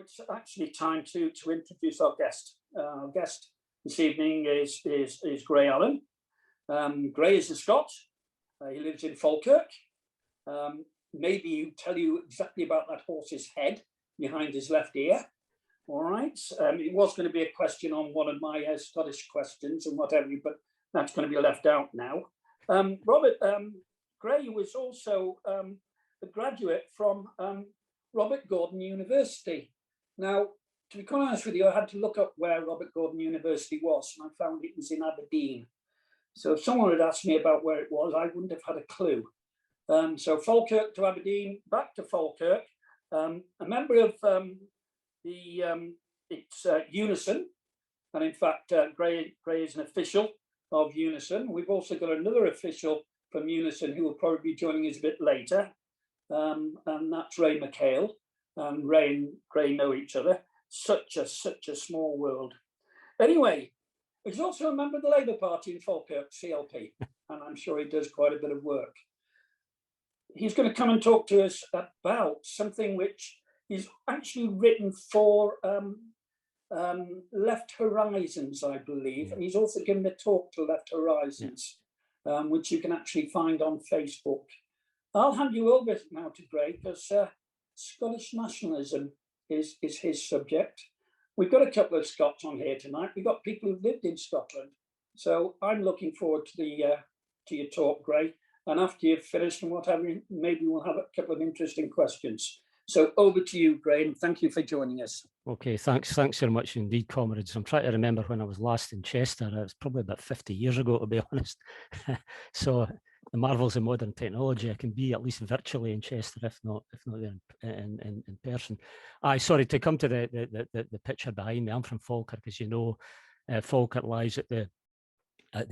it's actually time to introduce our guest. Our guest this evening is Gray Allan. Gray is a Scot. He lives in Falkirk. Maybe he'll tell you exactly about that horse's head behind his left ear. All right. It was going to be a question on one of my Scottish questions and whatever, but that's going to be left out now. Gray was also a graduate from Robert Gordon University. Now, to be quite honest with you, I had to look up where Robert Gordon University was, and I found it was in Aberdeen. So if someone had asked me about where it was, I wouldn't have had a clue. So Falkirk to Aberdeen, back to Falkirk. A member of it's Unison, and in fact, Gray is an official of Unison. We've also got another official from Unison who will probably be joining us a bit later, and that's Ray McHale. And Ray and Gray know each other. Such a small world. Anyway, he's also a member of the Labour Party in Falkirk, CLP, and I'm sure he does quite a bit of work. He's going to come and talk to us about something which he's actually written for Left Horizons, I believe, and he's also given a talk to Left Horizons, which you can actually find on Facebook. I'll hand you over now to Gray, because Scottish nationalism is his subject. We've got a couple of Scots on here tonight. We've got people who've lived in Scotland. So I'm looking forward to your talk, Gray. And after you've finished and whatever, maybe we'll have a couple of interesting questions. So over to you, Gray, and thank you for joining us. Okay, thanks very much indeed, comrades. I'm trying to remember when I was last in Chester. It was probably about 50 years ago, to be honest. So the marvels of modern technology, I can be at least virtually in Chester, if not in person. Sorry, to come to the picture behind me, I'm from Falkirk, as you know. Falkirk lies at the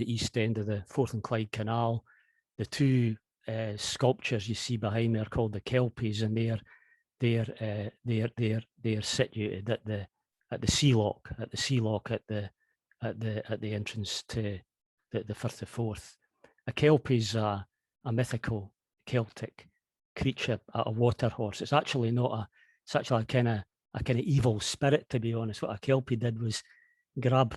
east end of the Forth and Clyde Canal. The two sculptures you see behind me are called the Kelpies, and they're situated at the sea lock at the entrance to the Firth of Forth. A Kelpie is a mythical Celtic creature, a water horse. It's actually a kind of evil spirit, to be honest. What a Kelpie did was grab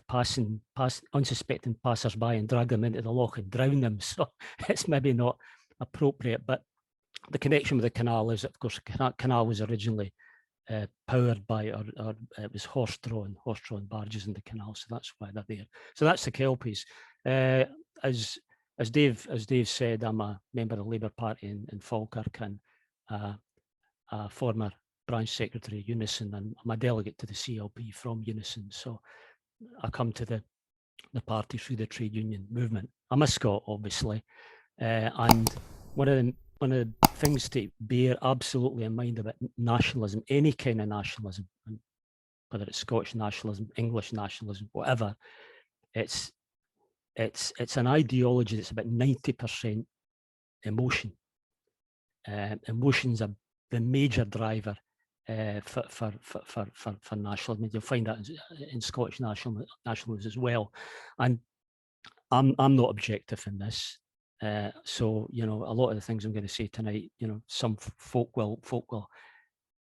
unsuspecting passers-by and drag them into the loch and drown them. So it's maybe not appropriate, but the connection with the canal is, of course, the canal was originally powered by, or it was horse-drawn barges in the canal, so that's why they're there. So that's the Kelpies. As Dave said, I'm a member of the Labour Party in Falkirk and a former branch secretary of Unison, and I'm a delegate to the CLP from Unison. So I come to the party through the trade union movement. I'm a Scot, obviously, and one of the things to bear absolutely in mind about nationalism, any kind of nationalism, whether it's Scottish nationalism, English nationalism, whatever, it's an ideology that's about 90% emotion. Emotions are the major driver for nationalism. You'll find that in Scottish nationalism as well. And I'm not objective in this. So, you know, a lot of the things I'm going to say tonight, you know, some folk will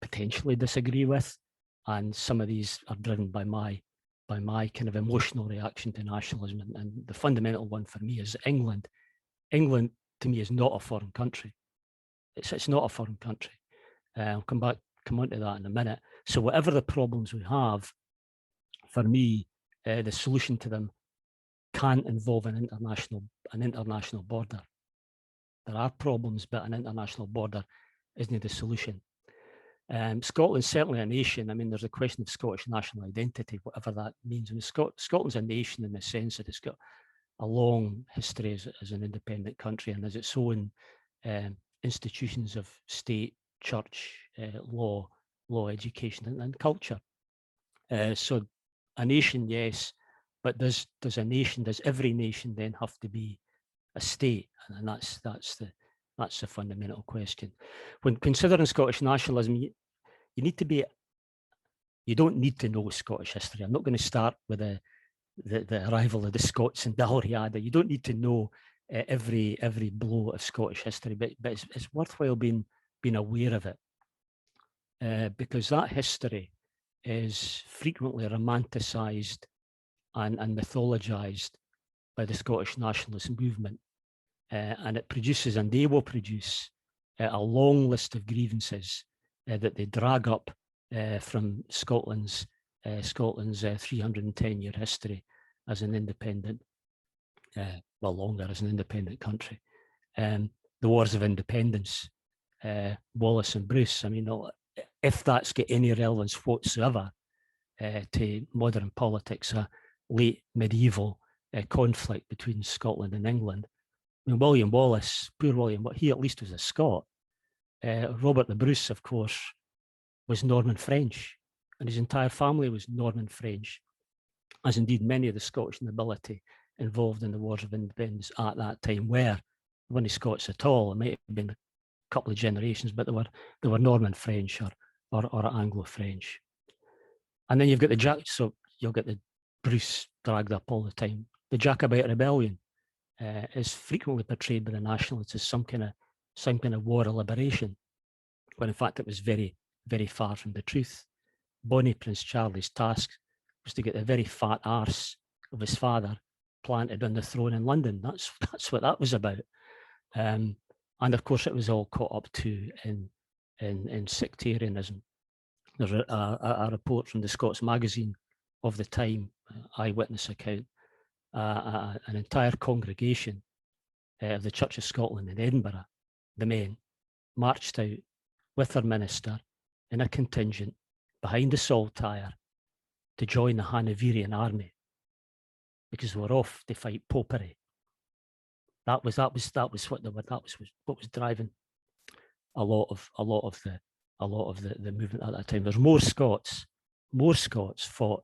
potentially disagree with, and some of these are driven by my kind of emotional reaction to nationalism. And the fundamental one for me is England. England, to me, is not a foreign country. It's not a foreign country. I'll come on to that in a minute. So whatever the problems we have, for me, the solution to them can't involve an international border. There are problems, but an international border isn't the solution. Scotland's certainly a nation. I mean, there's a question of Scottish national identity, whatever that means. I mean, Scotland's a nation in the sense that it's got a long history as an independent country and has its own institutions of state, church, law, education, and culture. So a nation, yes, but does every nation then have to be a state? And that's the fundamental question. When considering Scottish nationalism, you don't need to know Scottish history. I'm not going to start with the arrival of the Scots in Dalriada. You don't need to know every blow of Scottish history, but it's worthwhile being aware of it, because that history is frequently romanticised and mythologised by the Scottish nationalist movement. And it produces, and they will produce, a long list of grievances that they drag up from Scotland's 310-year history as an independent, well, longer as an independent country. The Wars of Independence, Wallace and Bruce. I mean, if that's got any relevance whatsoever to modern politics, a late medieval conflict between Scotland and England. I mean, William Wallace, poor William, but he at least was a Scot. Robert the Bruce, of course, was Norman French, and his entire family was Norman French, as indeed many of the Scottish nobility involved in the Wars of Independence at that time were. They weren't Scots at all. It might have been a couple of generations, but they were Norman French or Anglo-French. And then you've got so you'll get the Bruce dragged up all the time. The Jacobite rebellion is frequently portrayed by the nationalists as some kind of war of liberation, when in fact it was very, very far from the truth. Bonnie Prince Charlie's task was to get the very fat arse of his father planted on the throne in London. That's what that was about. And of course, it was all caught up to in sectarianism. There's a report from the Scots Magazine of the time, eyewitness account, an entire congregation of the Church of Scotland in Edinburgh, the men, marched out with their minister in a contingent behind the Saltire to join the Hanoverian army because they were off to fight popery. That was what was driving a lot of the movement at that time. There's more Scots fought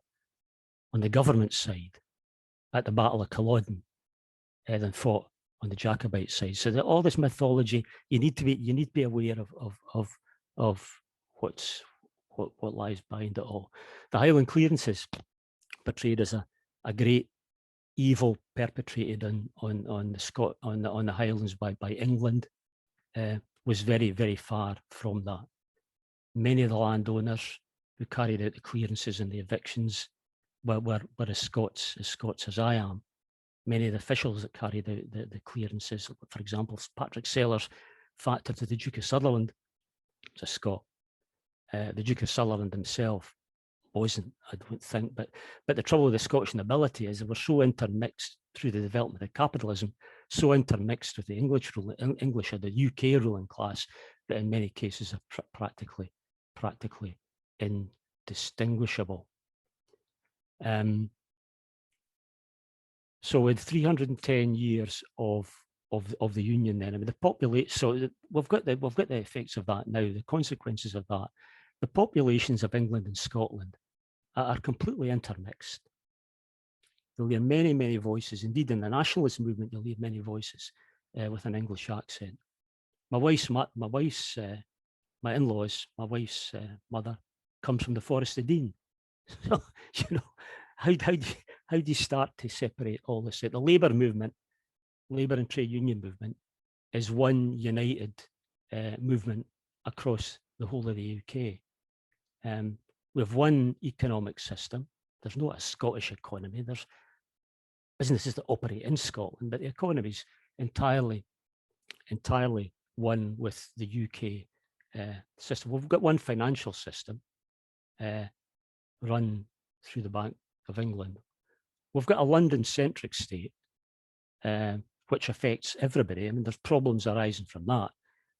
on the government side at the Battle of Culloden than fought on the Jacobite side. So all this mythology, you need to be aware of what lies behind it all. The Highland clearances, portrayed as a great evil perpetrated on the Highlands by England, was very, very far from that. Many of the landowners who carried out the clearances and the evictions were as Scots as I am. Many of the officials that carried out the clearances, for example, Patrick Sellers, factor to the Duke of Sutherland, was a Scot. The Duke of Sutherland himself wasn't, I don't think, but the trouble with the Scottish nobility is they were so intermixed through the development of capitalism, so intermixed with the English or the UK ruling class, that in many cases are practically indistinguishable. So with 310 years of the Union, then, I mean, the population. So we've got the effects of that now, the consequences of that. The populations of England and Scotland are completely intermixed. You'll hear many, many voices. Indeed, in the nationalist movement, you'll hear many voices with an English accent. My in-laws, my wife's mother comes from the Forest of Dean. So, how do you start to separate all this? The Labour movement, Labour and trade union movement, is one united movement across the whole of the UK. We have one economic system. There's not a Scottish economy. There's businesses that operate in Scotland, but the economy is entirely one with the UK system. We've got one financial system run through the Bank of England. We've got a London-centric state, which affects everybody. I mean, there's problems arising from that,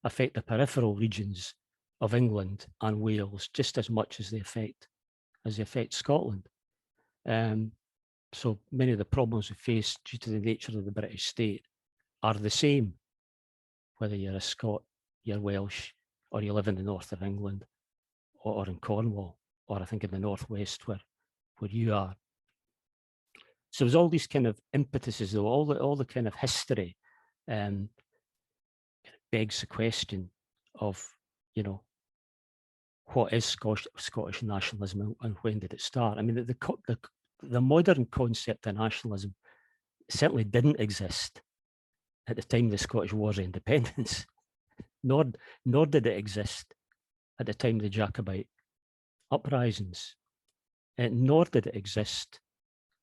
affect the peripheral regions of England and Wales just as much as they affect Scotland. So many of the problems we face due to the nature of the British state are the same, whether you're a Scot, you're Welsh, or you live in the north of England, or in Cornwall, or I think in the northwest where you are. So there's all these kind of impetuses, though, all the kind of history begs the question of, what is Scottish nationalism and when did it start? I mean, the modern concept of nationalism certainly didn't exist at the time of the Scottish Wars of Independence, nor did it exist at the time of the Jacobite uprisings. nor did it exist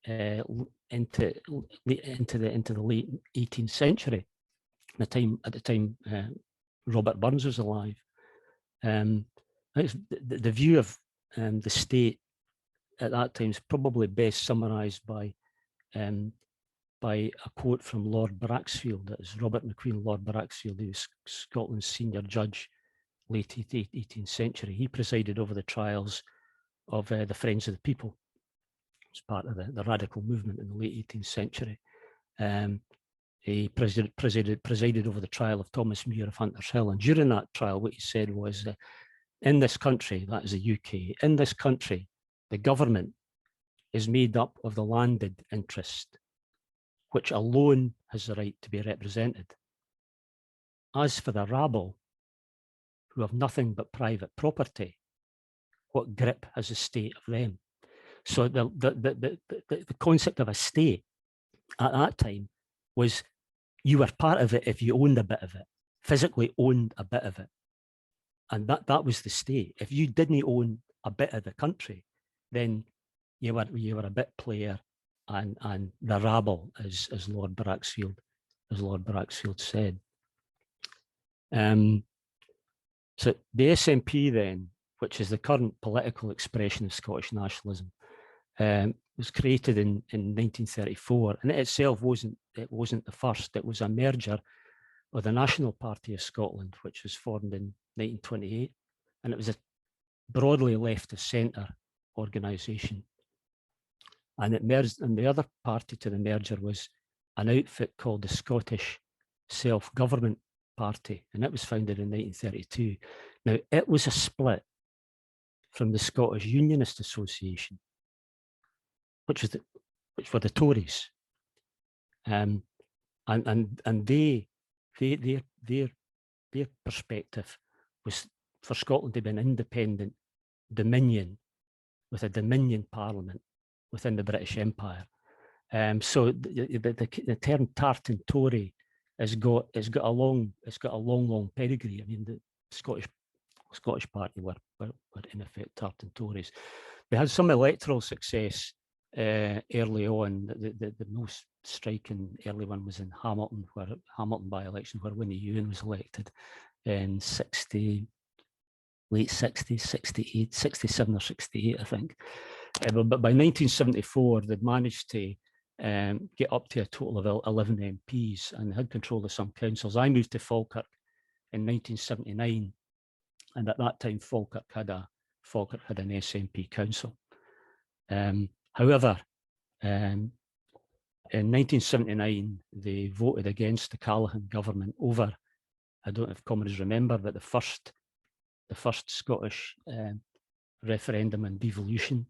into the late 18th century. At the time Robert Burns was alive. The view of the state at that time is probably best summarised by a quote from Lord Braxfield. That is Robert McQueen, Lord Braxfield, who was Scotland's senior judge, late 18th century. He presided over the trials of the Friends of the People. It was part of the radical movement in the late 18th century. He presided over the trial of Thomas Muir of Hunters Hill. And during that trial, what he said was, in this country, that is the UK, in this country, the government is made up of the landed interest, which alone has the right to be represented. As for the rabble, who have nothing but private property, what grip has the state of them? So the concept of a state at that time was you were part of it if you owned a bit of it, physically owned a bit of it. And that was the state. If you didn't own a bit of the country, then you were a bit player, and the rabble, as Lord Braxfield said. So the SNP then, which is the current political expression of Scottish nationalism, was created in 1934, and it itself wasn't the first. It was a merger of the National Party of Scotland, which was formed in 1928, and it was a broadly left of centre organisation. And it merged, and the other party to the merger was an outfit called the Scottish Self-Government Party, and it was founded in 1932. Now, it was a split from the Scottish Unionist Association, which were the Tories, and their perspective was for Scotland to be an independent dominion with a dominion parliament within the British Empire. So the term Tartan Tory has got a long pedigree. I mean, the Scottish Party were in effect Tartan Tories. They had some electoral success early on. The most striking early one was in Hamilton, by-election, where Winnie Ewan was elected in late 60s, 68, 67 or 68, I think. But by 1974, they'd managed to get up to a total of 11 MPs and had control of some councils. I moved to Falkirk in 1979, and at that time, Falkirk had an SNP council. However, in 1979, they voted against the Callaghan government over, I don't know if comrades remember, but the first Scottish referendum on devolution.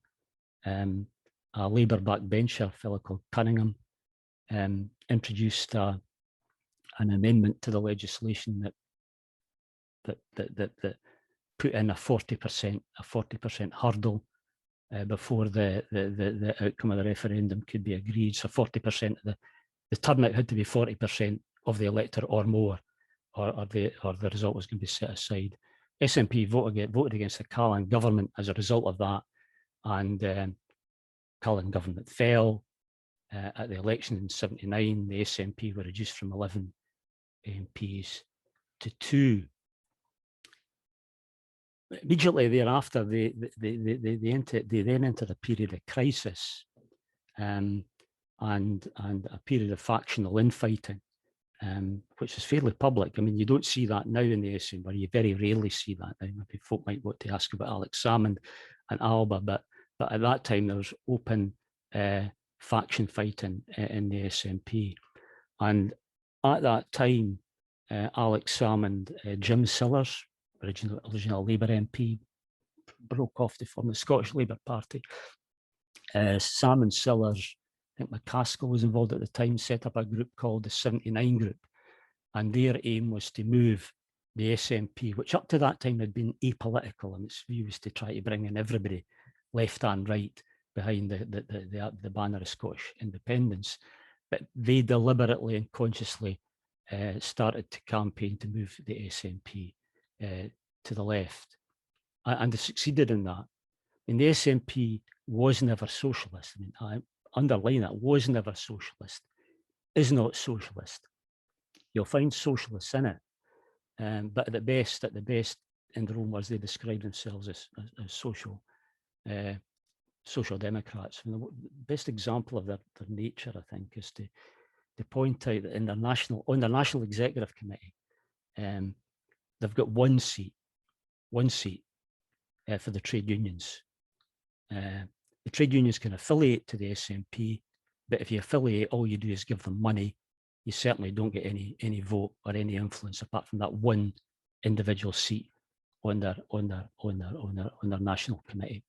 A Labour backbencher, a fellow called Cunningham, introduced an amendment to the legislation that put in a 40% hurdle before the outcome of the referendum could be agreed. So 40% of the turnout had to be 40% of the electorate or more, or the result was going to be set aside. SNP voted against the Callaghan government as a result of that, and Callaghan government fell at the election in 79. The SNP were reduced from 11 MPs to 2. Immediately thereafter, they then entered a period of crisis and a period of factional infighting, which is fairly public. I mean, you don't see that now in the SNP, you very rarely see that now. Maybe folk might want to ask about Alex Salmond and Alba, but at that time there was open faction fighting in the SNP. And at that time, Alex Salmond, Jim Sillars, original Labour MP, broke off to form the Scottish Labour Party. Sam and Sillars, I think McCaskill was involved at the time, set up a group called the 79 Group. And their aim was to move the SNP, which up to that time had been apolitical, and its view was to try to bring in everybody, left and right, behind the banner of Scottish independence. But they deliberately and consciously started to campaign to move the SNP to the left. And they succeeded in that. And the SNP was never socialist. I mean, I underline that, was never socialist, is not socialist. You'll find socialists in it, but at the best, in their own words, they describe themselves as social democrats. I mean, the best example of their nature, I think, is to point out that on their national executive committee, they've got one seat for the trade unions. The trade unions can affiliate to the SNP, but if you affiliate, all you do is give them money. You certainly don't get any vote or any influence apart from that one individual seat on their national committee.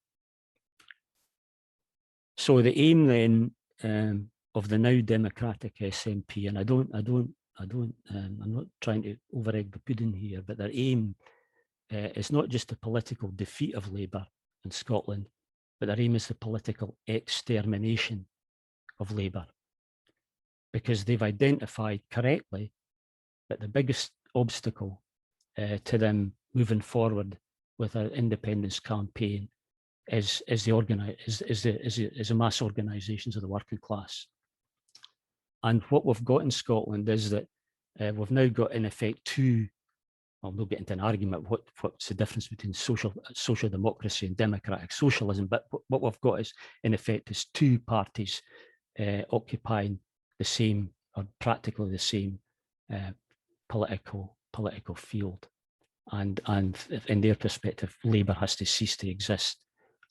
So the aim then of the now democratic SNP, and I'm not trying to over-egg the pudding here, but their aim is not just the political defeat of Labour in Scotland, but their aim is the political extermination of Labour, because they've identified correctly that the biggest obstacle to them moving forward with an independence campaign is the mass organisations of the working class. And what we've got in Scotland is that we've now got, in effect, two. Well, we'll get into an argument what's the difference between social democracy and democratic socialism, but what we've got is, in effect, is two parties occupying the same, or practically the same, political field, and in their perspective, Labour has to cease to exist,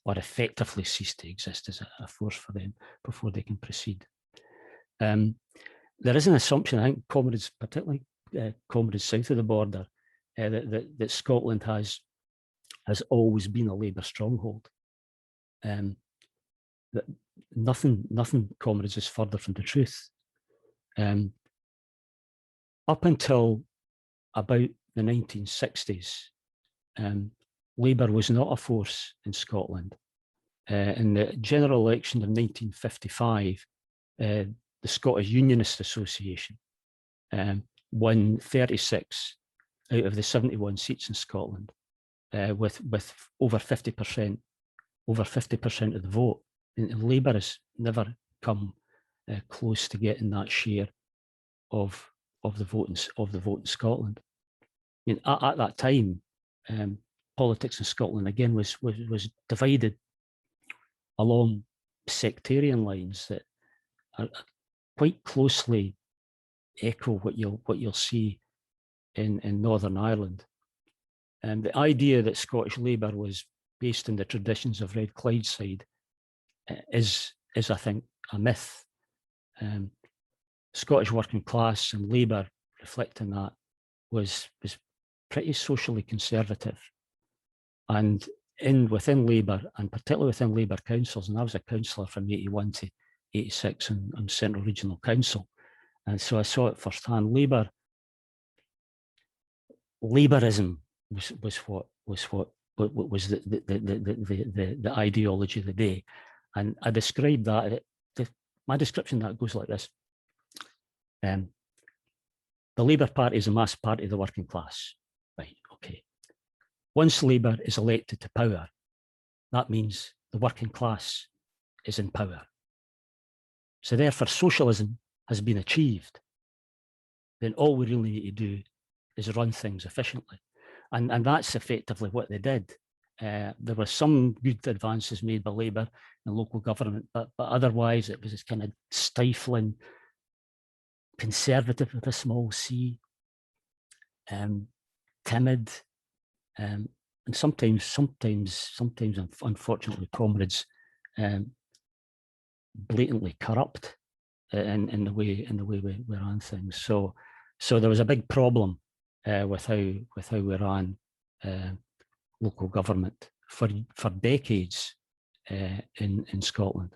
or effectively cease to exist as a force for them before they can proceed. There is an assumption, I think, comrades, particularly comrades south of the border, that Scotland has always been a Labour stronghold. That nothing, comrades, is further from the truth. Up until about the 1960s, Labour was not a force in Scotland. In the general election of 1955, the Scottish Unionist Association won 36 out of the 71 seats in Scotland, with over 50% of the vote. And Labour has never come close to getting that share of the vote in Scotland. I mean, at that time, politics in Scotland again was divided along sectarian lines that are quite closely echo what you'll see in Northern Ireland. And the idea that Scottish Labour was based in the traditions of Red Clydeside is I think, a myth. Scottish working class and Labour, reflecting that, was pretty socially conservative. And within Labour, and particularly within Labour councils, and I was a councillor from 81 to 86 on Central Regional Council, and so I saw it firsthand. Labourism was the ideology of the day, and I described that. My description of that goes like this: the Labour Party is a mass party of the working class, right? Okay. Once Labour is elected to power, that means the working class is in power. So therefore, socialism has been achieved. Then all we really need to do is run things efficiently. And that's effectively what they did. There were some good advances made by Labour in local government, but otherwise it was this kind of stifling, conservative with a small c, timid, and sometimes, unfortunately, comrades, blatantly corrupt in the way we ran things. So there was a big problem with how we ran local government for decades in Scotland.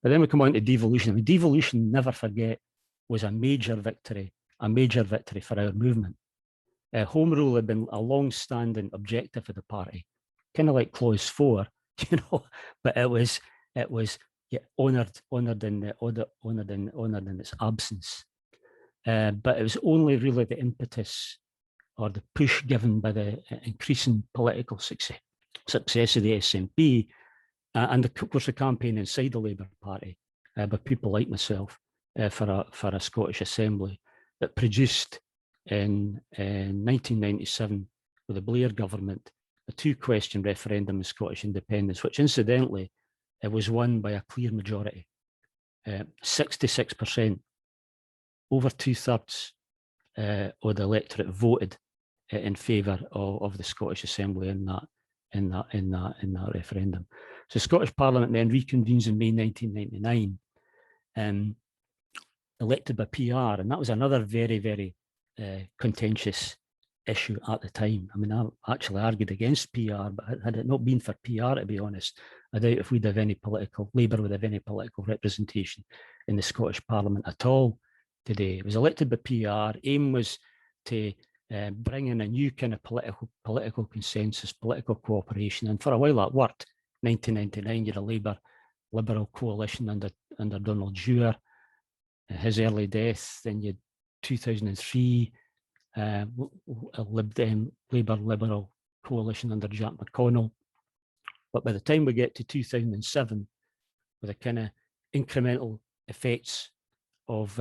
But then we come on to devolution. I mean, devolution, never forget, was a major victory for our movement. Home rule had been a long-standing objective of the party, kind of like Clause 4, but it was honoured in its absence. But it was only really the impetus or the push given by the increasing political success of the SNP and of course the campaign inside the Labour Party by people like myself for a Scottish Assembly that produced in 1997 with the Blair government a two-question referendum on Scottish independence, which incidentally it was won by a clear majority, 66%, over 2/3 of the electorate voted in favour of the Scottish Assembly in that referendum. So the Scottish Parliament then reconvenes in May 1999, elected by PR, and that was another very, very contentious issue at the time. I mean, I actually argued against PR, but had it not been for PR, to be honest, I doubt if we'd have Labour would have any political representation in the Scottish Parliament at all today. It was elected by PR. Aim was to bring in a new kind of political consensus, political cooperation, and for a while that worked. 1999, you had a Labour-Liberal coalition under Donald Dewar, his early death. Then you had 2003, a Labour-Liberal coalition under Jack McConnell. But by the time we get to 2007, with the kind of incremental effects of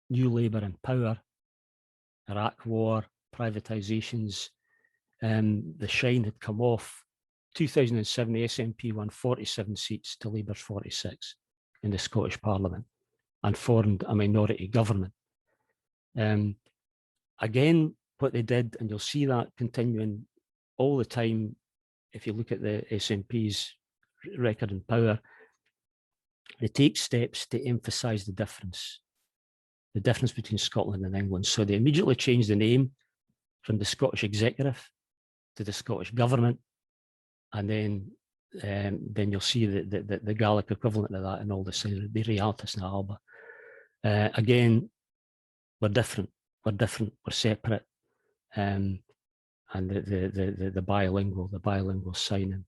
New Labour in power, Iraq war, privatisations, the shine had come off. 2007, the SNP won 47 seats to Labour's 46 in the Scottish Parliament and formed a minority government. Again, what they did, and you'll see that continuing all the time if you look at the SNP's record in power, they take steps to emphasise the difference between Scotland and England. So they immediately changed the name from the Scottish Executive to the Scottish Government, and then you'll see the Gaelic equivalent of that in all the Realtas na Alba. Again, we're different, we're separate, and the bilingual signing.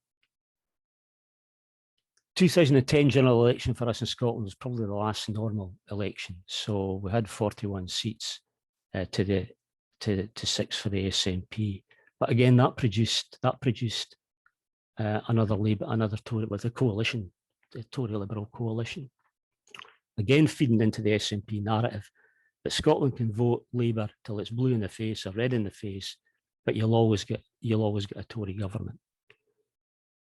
2010 general election for us in Scotland was probably the last normal election. So we had 41 seats to 6 for the SNP. But again, that produced another Tory with a coalition, the Tory Liberal coalition. Again, feeding into the SNP narrative that Scotland can vote Labour till it's blue in the face or red in the face, but you'll always get a Tory government.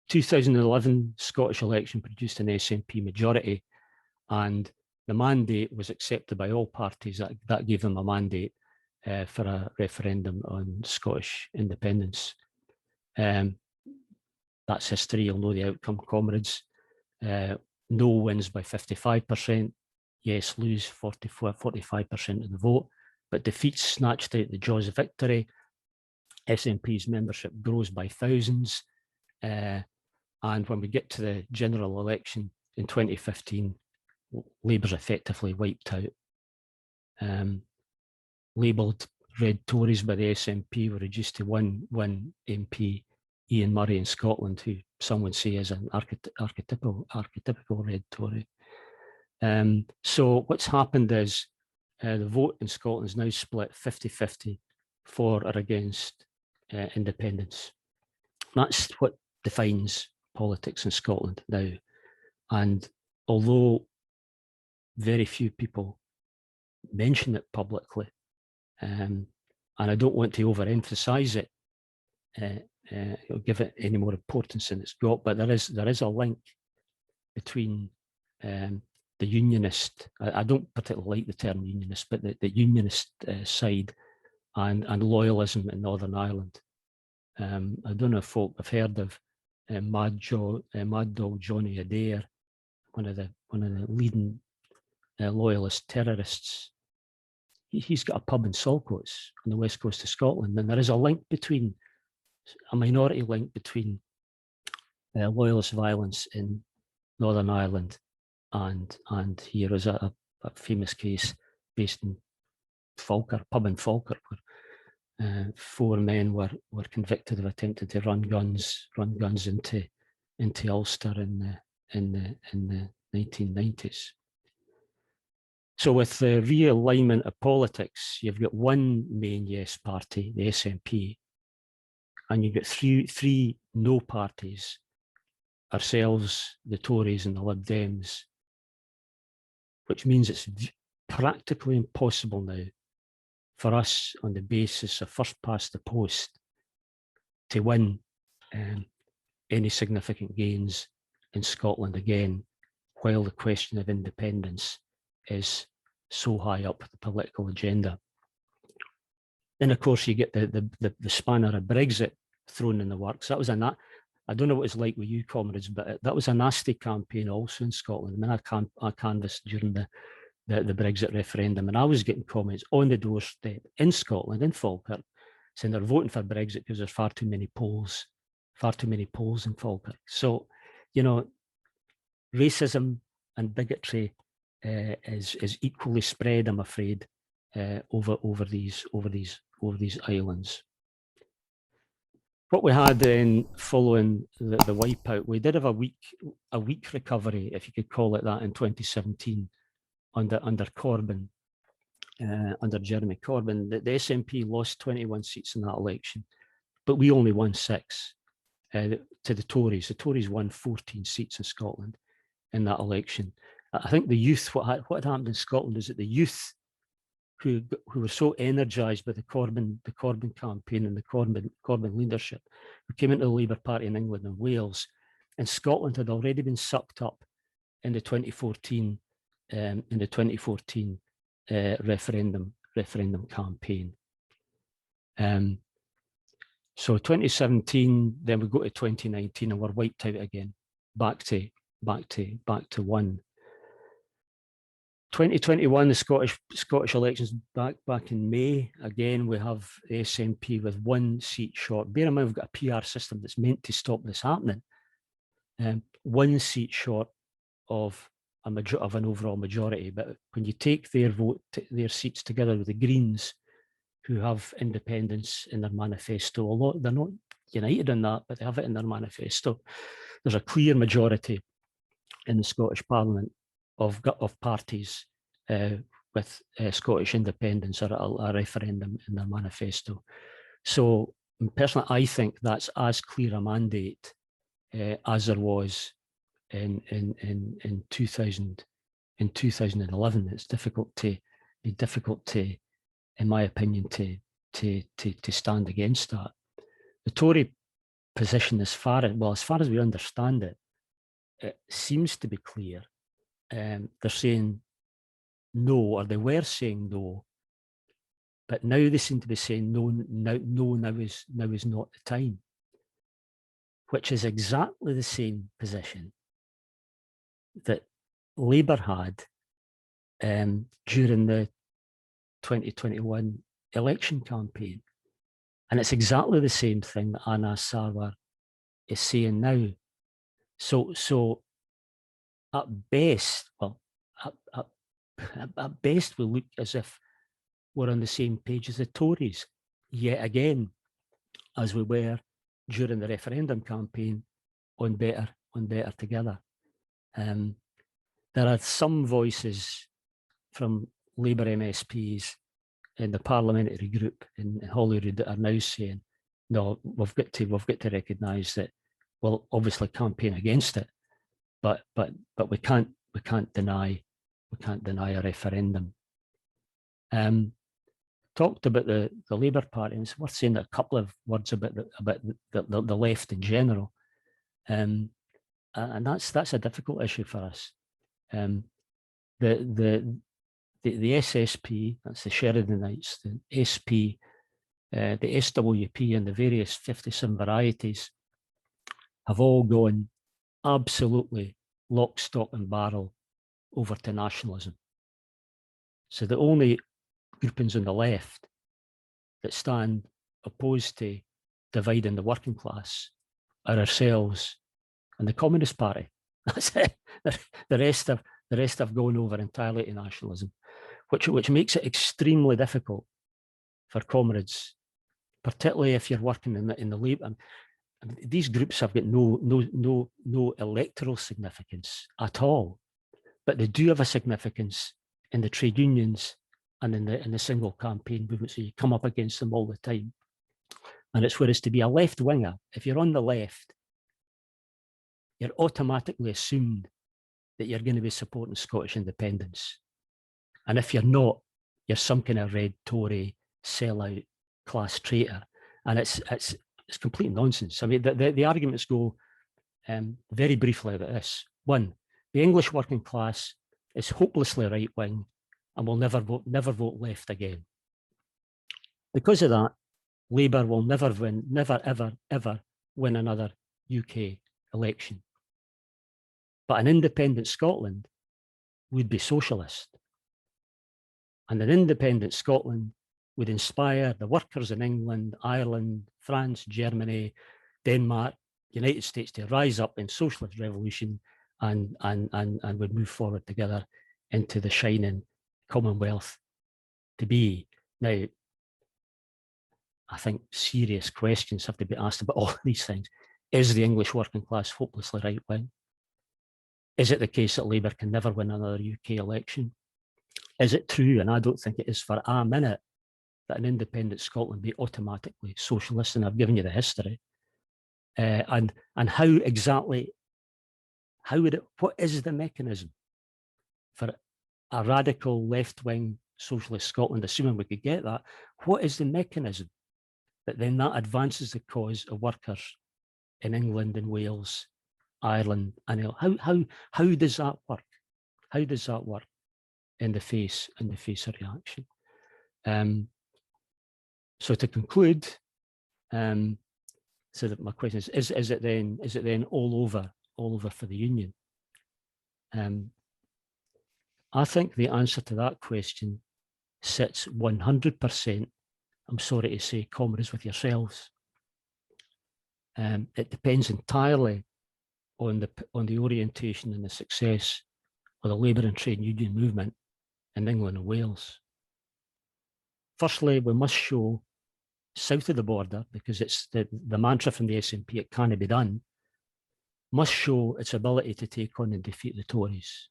2011 Scottish election produced an SNP majority, and the mandate was accepted by all parties. That gave them a mandate for a referendum on Scottish independence. That's history. You'll know the outcome, comrades. No wins by 55%. Yes lose 45% of the vote, but defeats snatched out the jaws of victory. SNP's membership grows by thousands. And when we get to the general election in 2015, Labour's effectively wiped out. Labelled red Tories by the SNP, were reduced to one MP, Ian Murray in Scotland, who some would say is an archetypical red Tory. So what's happened is the vote in Scotland is now split 50-50 for or against independence. That's what defines politics in Scotland now. And although very few people mention it publicly, and I don't want to overemphasize it, or give it any more importance than it's got, but there is a link between the unionist, I don't particularly like the term unionist, but the unionist side and loyalism in Northern Ireland. I don't know if folk have heard of Mad Dog Johnny Adair, one of the leading loyalist terrorists. He's got a pub in Saltcoats on the west coast of Scotland, and there is a minority link between loyalist violence in Northern Ireland and here is a famous case based in Falkirk, pub in Falkirk, where 4 men were convicted of attempting to run guns into Ulster in the 1990s. So with the realignment of politics, you've got one main yes party, the SNP, and you've got three no parties, ourselves, the Tories and the Lib Dems, which means it's practically impossible now for us, on the basis of first past the post, to win any significant gains in Scotland again, while the question of independence is so high up the political agenda. Then, of course, you get the spanner of Brexit thrown in the works. That was I don't know what it's like with you, comrades, but that was a nasty campaign also in Scotland. I mean, I canvassed during the Brexit referendum, and I was getting comments on the doorstep in Scotland, in Falkirk, saying they're voting for Brexit because there's far too many polls in Falkirk. So, you know, racism and bigotry is equally spread, I'm afraid, over these islands. What we had then following the wipeout, we did have a weak recovery, if you could call it that, in 2017 under Corbyn, under Jeremy Corbyn. The SNP lost 21 seats in that election, but we only won 6 to the Tories. The Tories won 14 seats in Scotland in that election. I think the youth, what had happened in Scotland is that the youth who were so energised by the Corbyn campaign and the Corbyn leadership, who came into the Labour Party in England and Wales, and Scotland had already been sucked up in the 2014 referendum campaign. So 2017, then we go to 2019, and we're wiped out again, back to 1. 2021, the Scottish elections back in May. Again, we have the SNP with 1 seat short. Bear in mind, we've got a PR system that's meant to stop this happening. 1 seat short of an overall majority. But when you take their seats together with the Greens, who have independence in their manifesto, although they're not united in that, but they have it in their manifesto, there's a clear majority in the Scottish Parliament of parties with Scottish independence or a referendum in their manifesto. So personally, I think that's as clear a mandate as there was in 2011. It's difficult to, in my opinion, to stand against that. The Tory position, as far as we understand it, it seems to be clear. They're saying no, or they were saying no, but now they seem to be saying no. Now is not the time, which is exactly the same position that Labour had during the 2021 election campaign, and it's exactly the same thing that Anas Sarwar is saying now. So at best, at best, we look as if we're on the same page as the Tories, yet again, as we were during the referendum campaign on Better Together. There are some voices from Labour MSPs in the parliamentary group in Holyrood that are now saying, no, we've got to recognise that we'll obviously campaign against it, but we can't deny a referendum. Talked about the Labour Party, and it's worth saying a couple of words about the left in general, and that's a difficult issue for us. The SSP, that's the Sheridanites, the SP, the SWP, and the various 57 varieties have all gone absolutely lock, stock, and barrel over to nationalism. So the only groupings on the left that stand opposed to dividing the working class are ourselves and the Communist Party. That's it. The rest have gone over entirely to nationalism, which makes it extremely difficult for comrades, particularly if you're working in the Labour. These groups have got no electoral significance at all, but they do have a significance in the trade unions and in the single campaign movement. So you come up against them all the time, and it's whereas to be a left winger, if you're on the left, you're automatically assumed that you're going to be supporting Scottish independence. And if you're not, you're some kind of red Tory sellout class traitor. And it's complete nonsense. I mean, the arguments go very briefly about this. One, the English working class is hopelessly right-wing and will never vote left again. Because of that, Labour will never, ever win another UK election. But an independent Scotland would be socialist. And an independent Scotland would inspire the workers in England, Ireland, France, Germany, Denmark, United States to rise up in socialist revolution and would move forward together into the shining Commonwealth to be. Now, I think serious questions have to be asked about all these things. Is the English working class hopelessly right-wing? Is it the case that Labour can never win another UK election? Is it true, and I don't think it is for a minute, that an independent Scotland be automatically socialist? And I've given you the history. And how exactly, what is the mechanism for a radical left-wing socialist Scotland, assuming we could get that? What is the mechanism that then that advances the cause of workers in England and Wales, Ireland, and how does that work? How does that work in the face of reaction? So to conclude, so that my question is it then all over for the union? I think the answer to that question sits 100%, I'm sorry to say, comrades, with yourselves. It depends entirely on the orientation and the success of the labour and trade union movement in England and Wales. Firstly, we must show south of the border, because it's the mantra from the SNP, it can't be done, must show its ability to take on and defeat the Tories.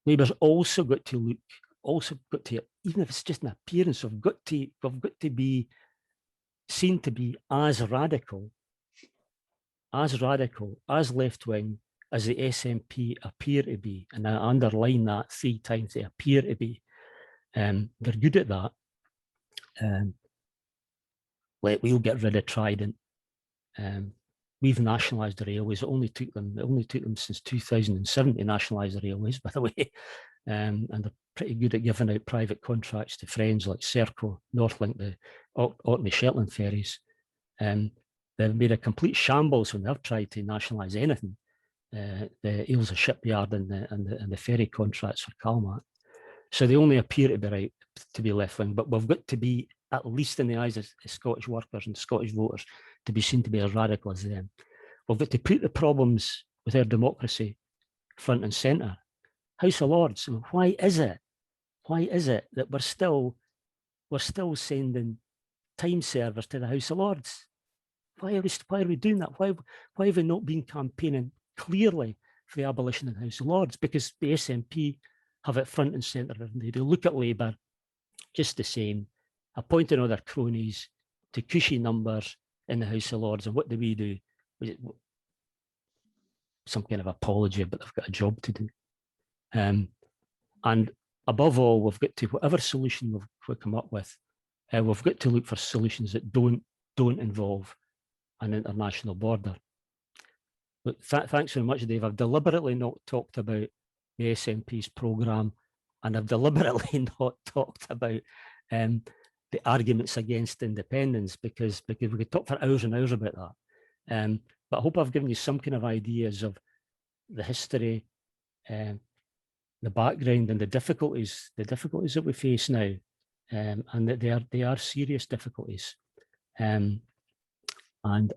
Labour's also got to, even if it's just an appearance, we've got to be seen to be as radical, as left-wing as the SNP appear to be. And I underline that 3 times, they appear to be. They're good at that. We'll get rid of Trident. We've nationalised the railways. It only took them since 2007 to nationalise the railways, by the way. And they're pretty good at giving out private contracts to friends like Serco, Northlink, the Orkney Shetland ferries. They've made a complete shambles when they've tried to nationalise anything. The Ailsa shipyard and the ferry contracts for Calmat. So they only appear to be right, to be left-wing, but we've got to be, at least in the eyes of Scottish workers and Scottish voters, to be seen to be as radical as them. We've got to put the problems with our democracy front and centre. House of Lords, why is it that we're still sending time servers to the House of Lords? Why are we doing that? Why have we not been campaigning clearly for the abolition of the House of Lords? Because the SNP have it front and centre. They do look at Labour just the same, appointing other cronies to cushy numbers in the House of Lords. And what do we do? Some kind of apology, but they've got a job to do. And above all, we've got to, whatever solution we've come up with, we've got to look for solutions that don't involve an international border. But thanks very much, Dave. I've deliberately not talked about the SNP's programme, and I've deliberately not talked about the arguments against independence, because we could talk for hours and hours about that. But I hope I've given you some kind of ideas of the history, the background, and the difficulties that we face now, and that they are serious difficulties. And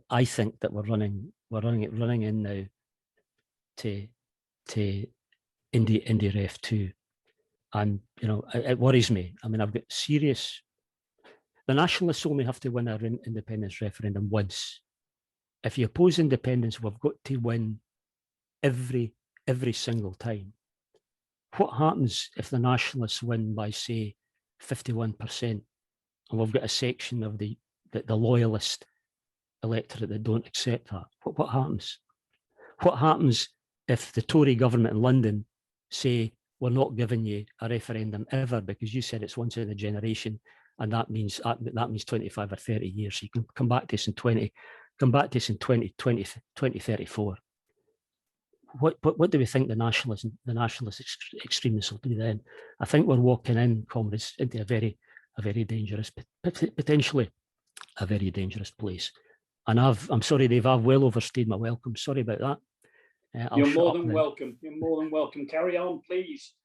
I think that we're running in now to Indie Ref 2. And it worries me. I mean, I've got serious. The Nationalists only have to win our independence referendum once. If you oppose independence, we've got to win every single time. What happens if the Nationalists win by, say, 51%, and we've got a section of the loyalist electorate that don't accept that? What happens? What happens if the Tory government in London say, we're not giving you a referendum ever because you said it's once in a generation, and that means 25 or 30 years. So you can come back to us in 2034. What do we think the nationalist extremists will do then? I think we're walking in, comrades, into a very dangerous, potentially a very dangerous place. And I'm sorry, Dave, I've well overstayed my welcome. Sorry about that. You're more than welcome. You're more than welcome. Carry on, please.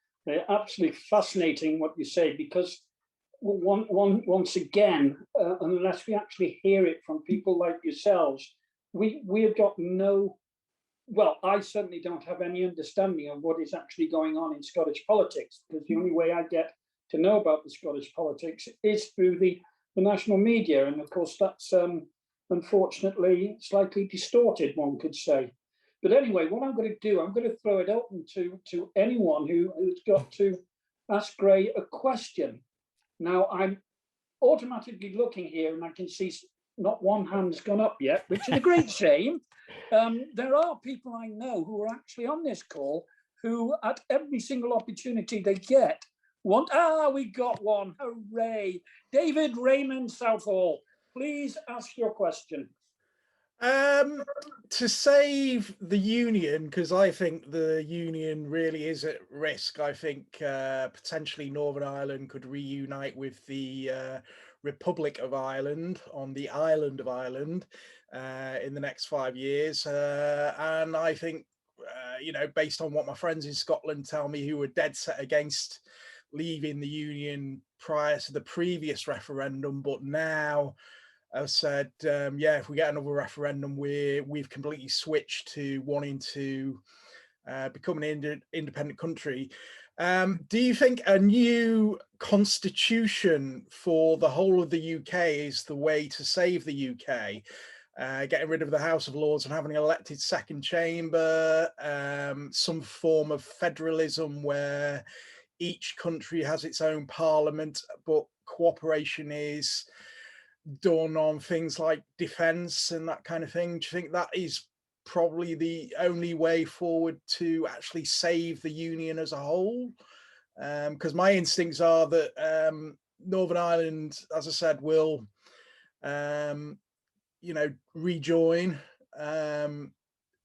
Absolutely fascinating what you say, because once again, unless we actually hear it from people like yourselves, we have got no, well, I certainly don't have any understanding of what is actually going on in Scottish politics, because the only way I get to know about the Scottish politics is through the national media. And of course, that's unfortunately slightly distorted, one could say. But anyway, what I'm going to do, I'm going to throw it open to anyone who's got to ask Gray a question. Now, I'm automatically looking here and I can see not one hand's gone up yet, which is a great shame. There are people I know who are actually on this call who, at every single opportunity they get, we got one, hooray. David Raymond Southall, please ask your question. To save the union, because I think the union really is at risk. I think potentially Northern Ireland could reunite with the Republic of Ireland on the island of Ireland in the next 5 years. And I think, based on what my friends in Scotland tell me, who were dead set against leaving the union prior to the previous referendum, but now I've said, if we get another referendum, we've completely switched to wanting to become an independent country. Do you think a new constitution for the whole of the UK is the way to save the UK? Getting rid of the House of Lords and having an elected second chamber, some form of federalism where each country has its own parliament, but cooperation is done on things like defence and that kind of thing. Do you think that is probably the only way forward to actually save the union as a whole? Because my instincts are that Northern Ireland, as I said, will rejoin the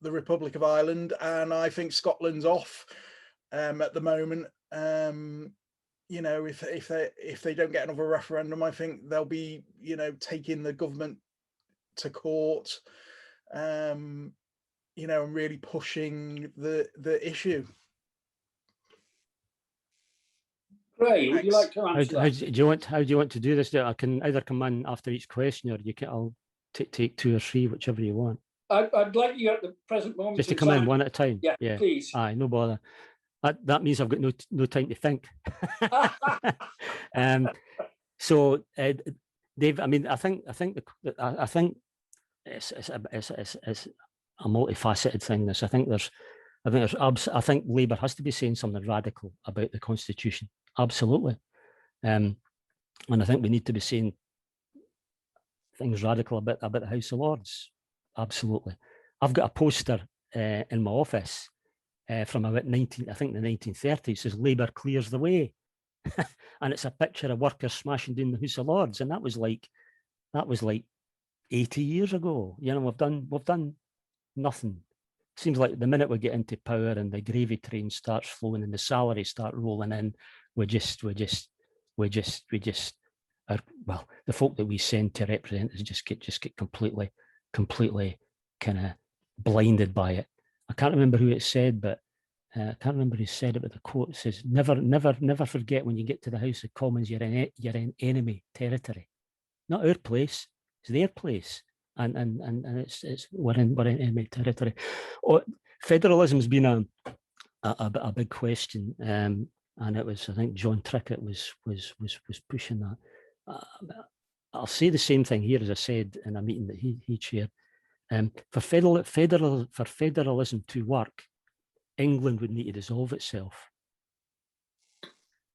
Republic of Ireland, and I think Scotland's off at the moment. If they don't get another referendum, I think they'll be, taking the government to court, and really pushing the issue. Ray, would you like to answer that? How do you want to do this? I can either come in after each question, or I'll take two or three, whichever you want. I'd like you at the present moment just to come in one at a time. Yeah, please. Aye, no bother. That means I've got no time to think. So, Dave, I mean, I think it's a multifaceted thing. This, I think Labour has to be saying something radical about the Constitution. Absolutely, and I think we need to be saying things radical about the House of Lords. Absolutely, I've got a poster in my office. From about the 1930s, says Labour clears the way, and it's a picture of workers smashing down the House of Lords, and that was like 80 years ago. We've done nothing. Seems like the minute we get into power and the gravy train starts flowing and the salaries start rolling in, we just are, well, the folk that we send to represent us just get completely kind of blinded by it. I can't remember who it said, but I can't remember who said it, but the quote says, never forget when you get to the House of Commons, you're in enemy territory. Not our place, it's their place. And it's we're in enemy territory. Federalism's been a big question. And it was, I think John Trickett was pushing that. I'll say the same thing here as I said in a meeting that he chaired. For federalism to work, England would need to dissolve itself.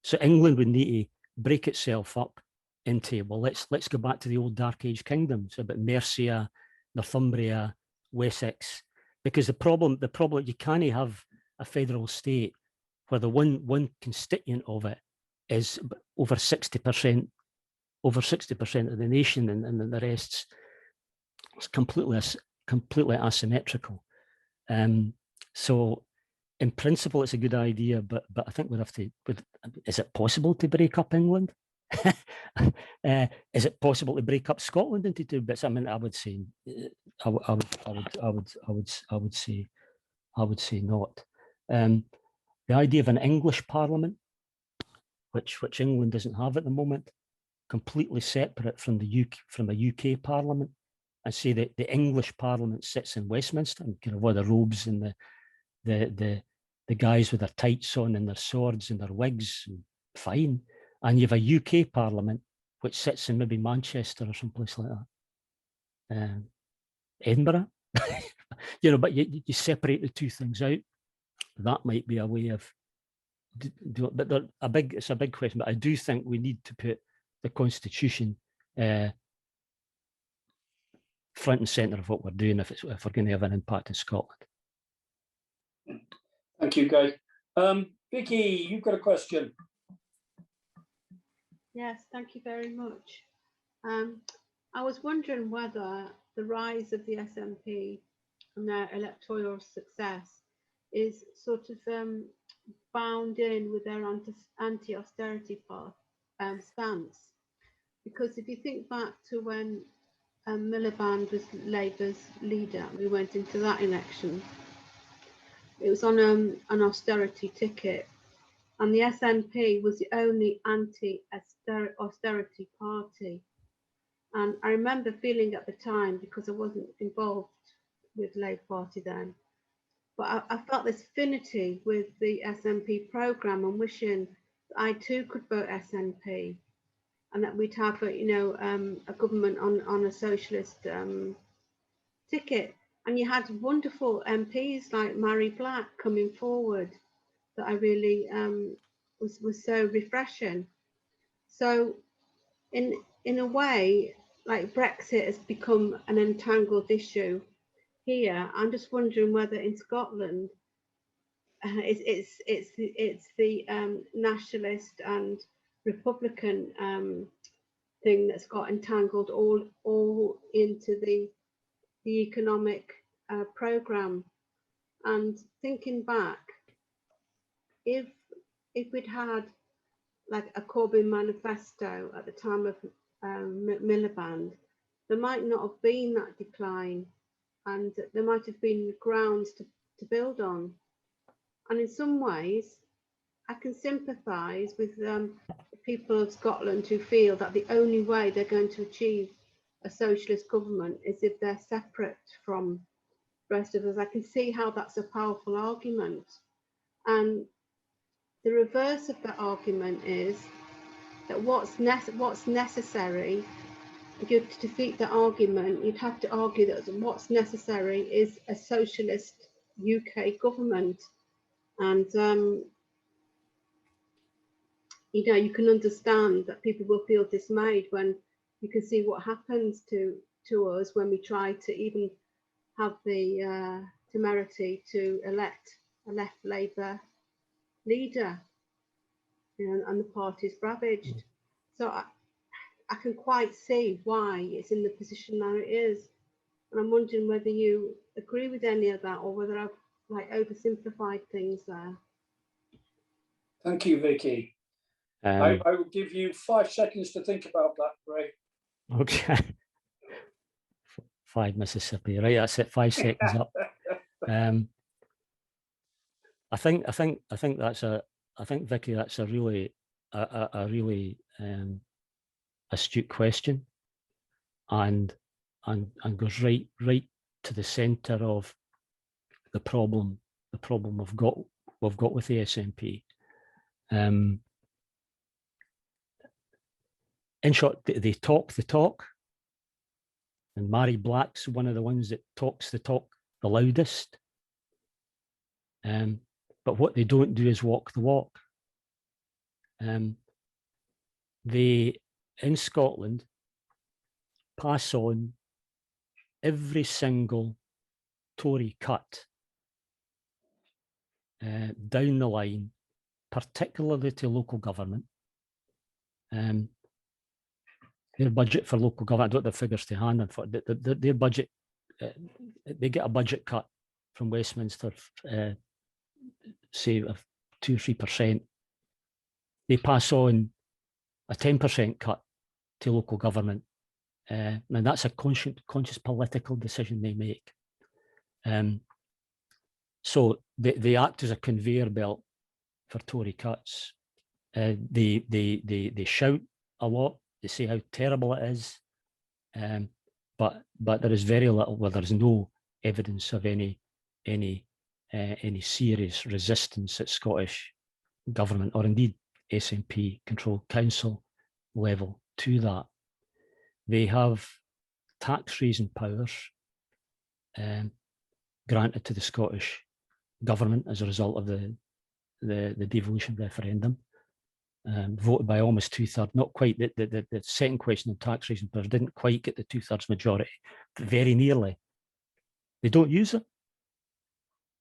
So England would need to break itself up into, well, let's go back to the old Dark Age kingdoms about Mercia, Northumbria, Wessex, because the problem you can't have a federal state where the one constituent of it is over 60% of the nation, and the rest's completely asymmetrical. So in principle, it's a good idea, but I think we'd have to. Is it possible to break up England? Is it possible to break up Scotland into two bits? I mean, I would say, I would say not. The idea of an English Parliament, which England doesn't have at the moment, completely separate from a UK Parliament. I say that the English Parliament sits in Westminster and kind of wear the robes and the guys with their tights on and their swords and their wigs, and fine. And you have a UK Parliament which sits in maybe Manchester or someplace like that, Edinburgh. You know, but you separate the two things out. That might be a way of do it. But it's a big question. But I do think we need to put the Constitution front and centre of what we're doing if we're going to have an impact in Scotland. Thank you, Guy. Vicky, you've got a question. Yes, thank you very much. I was wondering whether the rise of the SNP and their electoral success is sort of bound in with their anti-austerity stance. Because if you think back to when Miliband was Labour's leader, we went into that election, it was on an austerity ticket, and the SNP was the only anti-austerity party. And I remember feeling at the time, because I wasn't involved with Labour Party then, but I felt this affinity with the SNP programme and wishing that I too could vote SNP, and that we'd have a government on a socialist ticket. And you had wonderful MPs like Mary Black coming forward that I really was so refreshing. So in a way, like Brexit has become an entangled issue here. I'm just wondering whether in Scotland it's the nationalist and Republican thing that's got entangled all into the economic programme. And thinking back, if we'd had like a Corbyn manifesto at the time of Miliband, there might not have been that decline, and there might have been grounds to build on. And in some ways, I can sympathise with the people of Scotland who feel that the only way they're going to achieve a socialist government is if they're separate from the rest of us. I can see how that's a powerful argument. And the reverse of that argument is that what's necessary, if you to defeat the argument, you'd have to argue that what's necessary is a socialist UK government. And you can understand that people will feel dismayed when you can see what happens to us when we try to even have the temerity to elect a left Labour leader, and the party's ravaged. So I can quite see why it's in the position that it is. And I'm wondering whether you agree with any of that, or whether I've oversimplified things there. Thank you, Vicky. I will give you 5 seconds to think about that, Ray. Okay. 5 Mississippi, right? That's it. 5 seconds up. I think Vicky, that's a really astute question, and goes right to the centre of the problem we've got with the SNP. In short, they talk the talk, and Mary Black's one of the ones that talks the talk the loudest. But what they don't do is walk the walk. They, in Scotland, pass on every single Tory cut down the line, particularly to local government. Their budget for local government, I don't have the figures to hand, their budget, they get a budget cut from Westminster, say of 2 or 3%. They pass on a 10% cut to local government. And that's a conscious political decision they make. So they act as a conveyor belt for Tory cuts. They shout a lot. They say how terrible it is, but there is very little. Well, there is no evidence of any serious resistance at Scottish government or indeed SNP controlled council level to that. They have tax raising powers granted to the Scottish government as a result of the devolution referendum, voted by almost 2/3. Not quite. The second question on tax raising powers didn't quite get the 2/3 majority, but very nearly. They don't use them.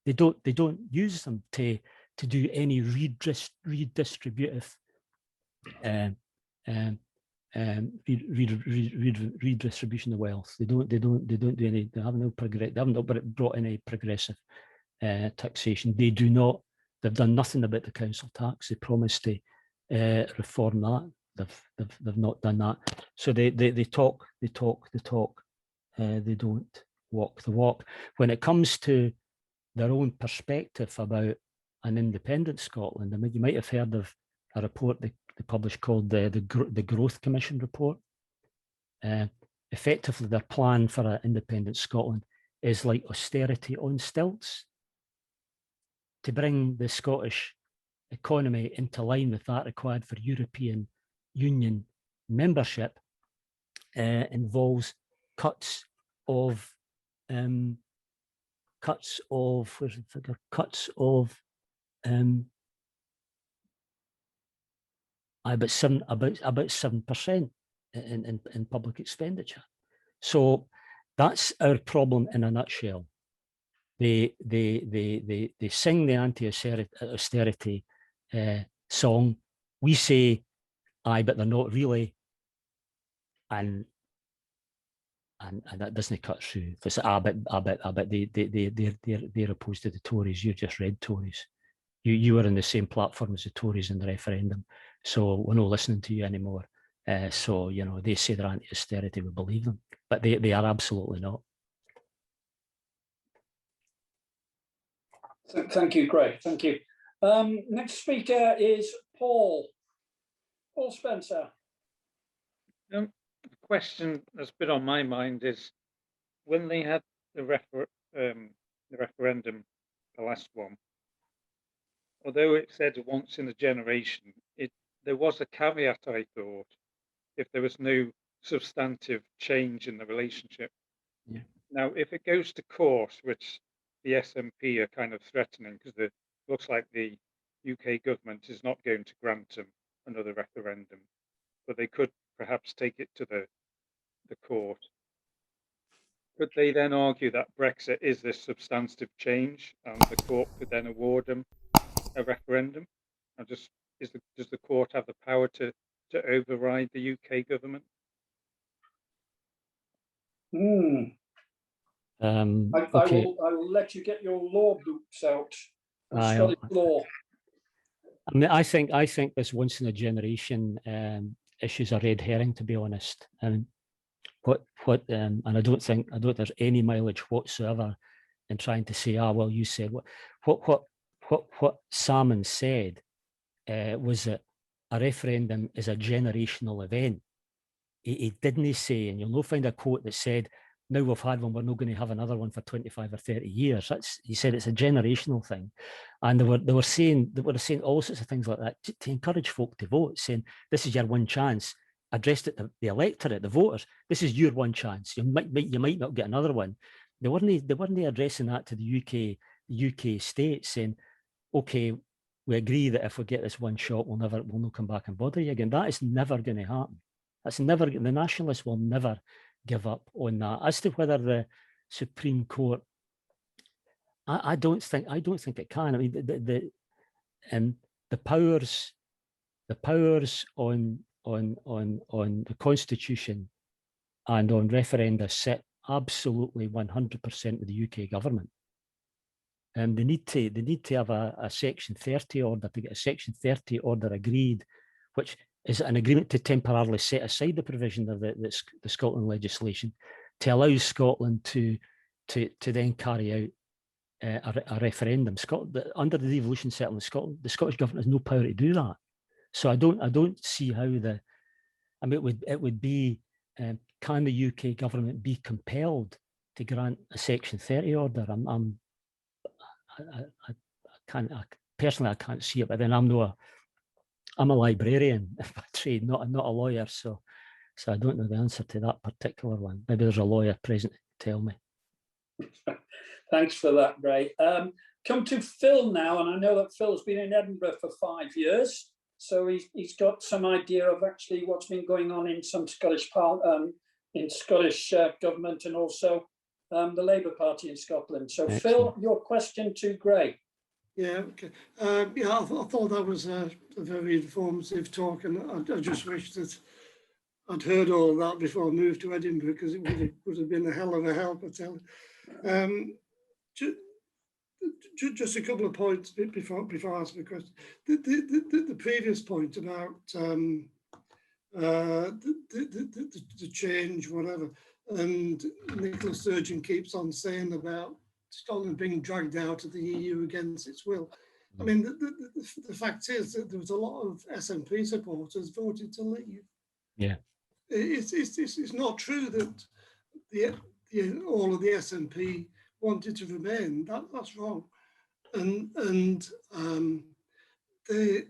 They don't use them to do any redistributive redistribution of wealth. They don't do any. They haven't brought any progressive taxation. They do not. They've done nothing about the council tax. They promised to reform that. They've not done that. So they talk the talk. They don't walk the walk. When it comes to their own perspective about an independent Scotland, I mean, you might have heard of a report they published called the Growth Commission report. Effectively, their plan for an independent Scotland is like austerity on stilts, to bring the Scottish economy into line with that required for European Union membership. Involves cuts of about 7% in public expenditure. So that's our problem in a nutshell. They sing the anti-austerity song. We say, aye, but they're not really, and that doesn't cut through. It's I bet they're opposed to the Tories. You're just red Tories. You were in the same platform as the Tories in the referendum, so we're not listening to you anymore. So you know, they say they're anti-austerity, we believe them, but they are absolutely not. Thank you, Greg. Thank you. Next speaker is Paul Spencer. The question that's been on my mind is, when they had the referendum, the last one, although it said once in a generation, there was a caveat, I thought, if there was no substantive change in the relationship. Yeah. Now, if it goes to court, which the SNP are kind of threatening, because it looks like the UK government is not going to grant them another referendum, but they could perhaps take it to the court. Could they then argue that Brexit is this substantive change, and the court could then award them a referendum? And does the court have the power to override the UK government? Okay. I will let you get your law books out and study law. I mean, I think this once in a generation issue is a red herring, to be honest. And and I don't think there's any mileage whatsoever in trying to say, well, you said what Salmon said was that a referendum is a generational event. He didn't say, and you'll not find a quote that said, now we've had one, we're not going to have another one for 25 or 30 years. He said it's a generational thing. And they were saying all sorts of things like that to encourage folk to vote, saying, this is your one chance, addressed it to the electorate, the voters. This is your one chance. You might not get another one. They weren't addressing that to the UK state, saying, okay, we agree that if we get this one shot, we'll not come back and bother you again. That is never going to happen. The Nationalists will never give up on that. As to whether the Supreme Court I don't think it can. I mean, the powers on the Constitution and on referenda sit absolutely 100% with the UK government. And they need to have a Section 30 order to get a Section 30 order agreed, which is an agreement to temporarily set aside the provision of the Scotland legislation to allow Scotland to then carry out a referendum. Under the devolution settlement, the Scottish government has no power to do that. So I don't see how it would be, can the UK government be compelled to grant a Section 30 order? I can't see it, but then I'm a librarian by trade, not a lawyer, so I don't know the answer to that particular one. Maybe there's a lawyer present to tell me. Thanks for that, Ray. Come to Phil now, and I know that Phil's been in Edinburgh for 5 years, so he's got some idea of actually what's been going on in some Scottish government, and also the Labour Party in Scotland. So, excellent. Phil, your question to Gray. Yeah, okay. Yeah, I thought that was a very informative talk, and I just wish that I'd heard all of that before I moved to Edinburgh, because it would have been a hell of a help, I tell you. Just a couple of points before I ask the question. The previous point about the change, whatever, and Nicola Sturgeon keeps on saying about Scotland being dragged out of the EU against its will. I mean, the fact is that there was a lot of SNP supporters voted to leave. Yeah, it's not true that all of the SNP wanted to remain. That's wrong. And the